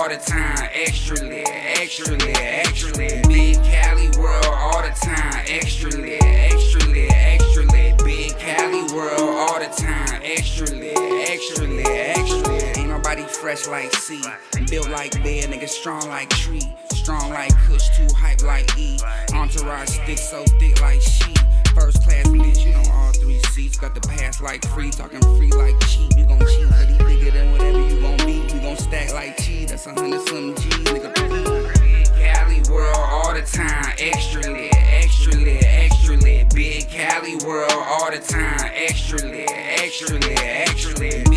all the time, extra lit, extra lit, extra lit. Big Cali world all the time, extra lit, extra lit, extra lit. Big Cali world all the time, extra lit, extra lit, extra lit. Ain't nobody fresh like C, built like bear, nigga strong like tree, strong like Kush, too hype like E. Entourage stick so thick like she. First class bitch, you know all 3 seats. Got the pass like free, talking free like cheap. You gon' cheat, but he bigger than whatever you gon' be. We gon' stack like cheese, that's 100-something G, nigga. Big Cali world all the time, extra lit, extra lit, extra lit. Big Cali world all the time, extra lit, extra lit, extra lit.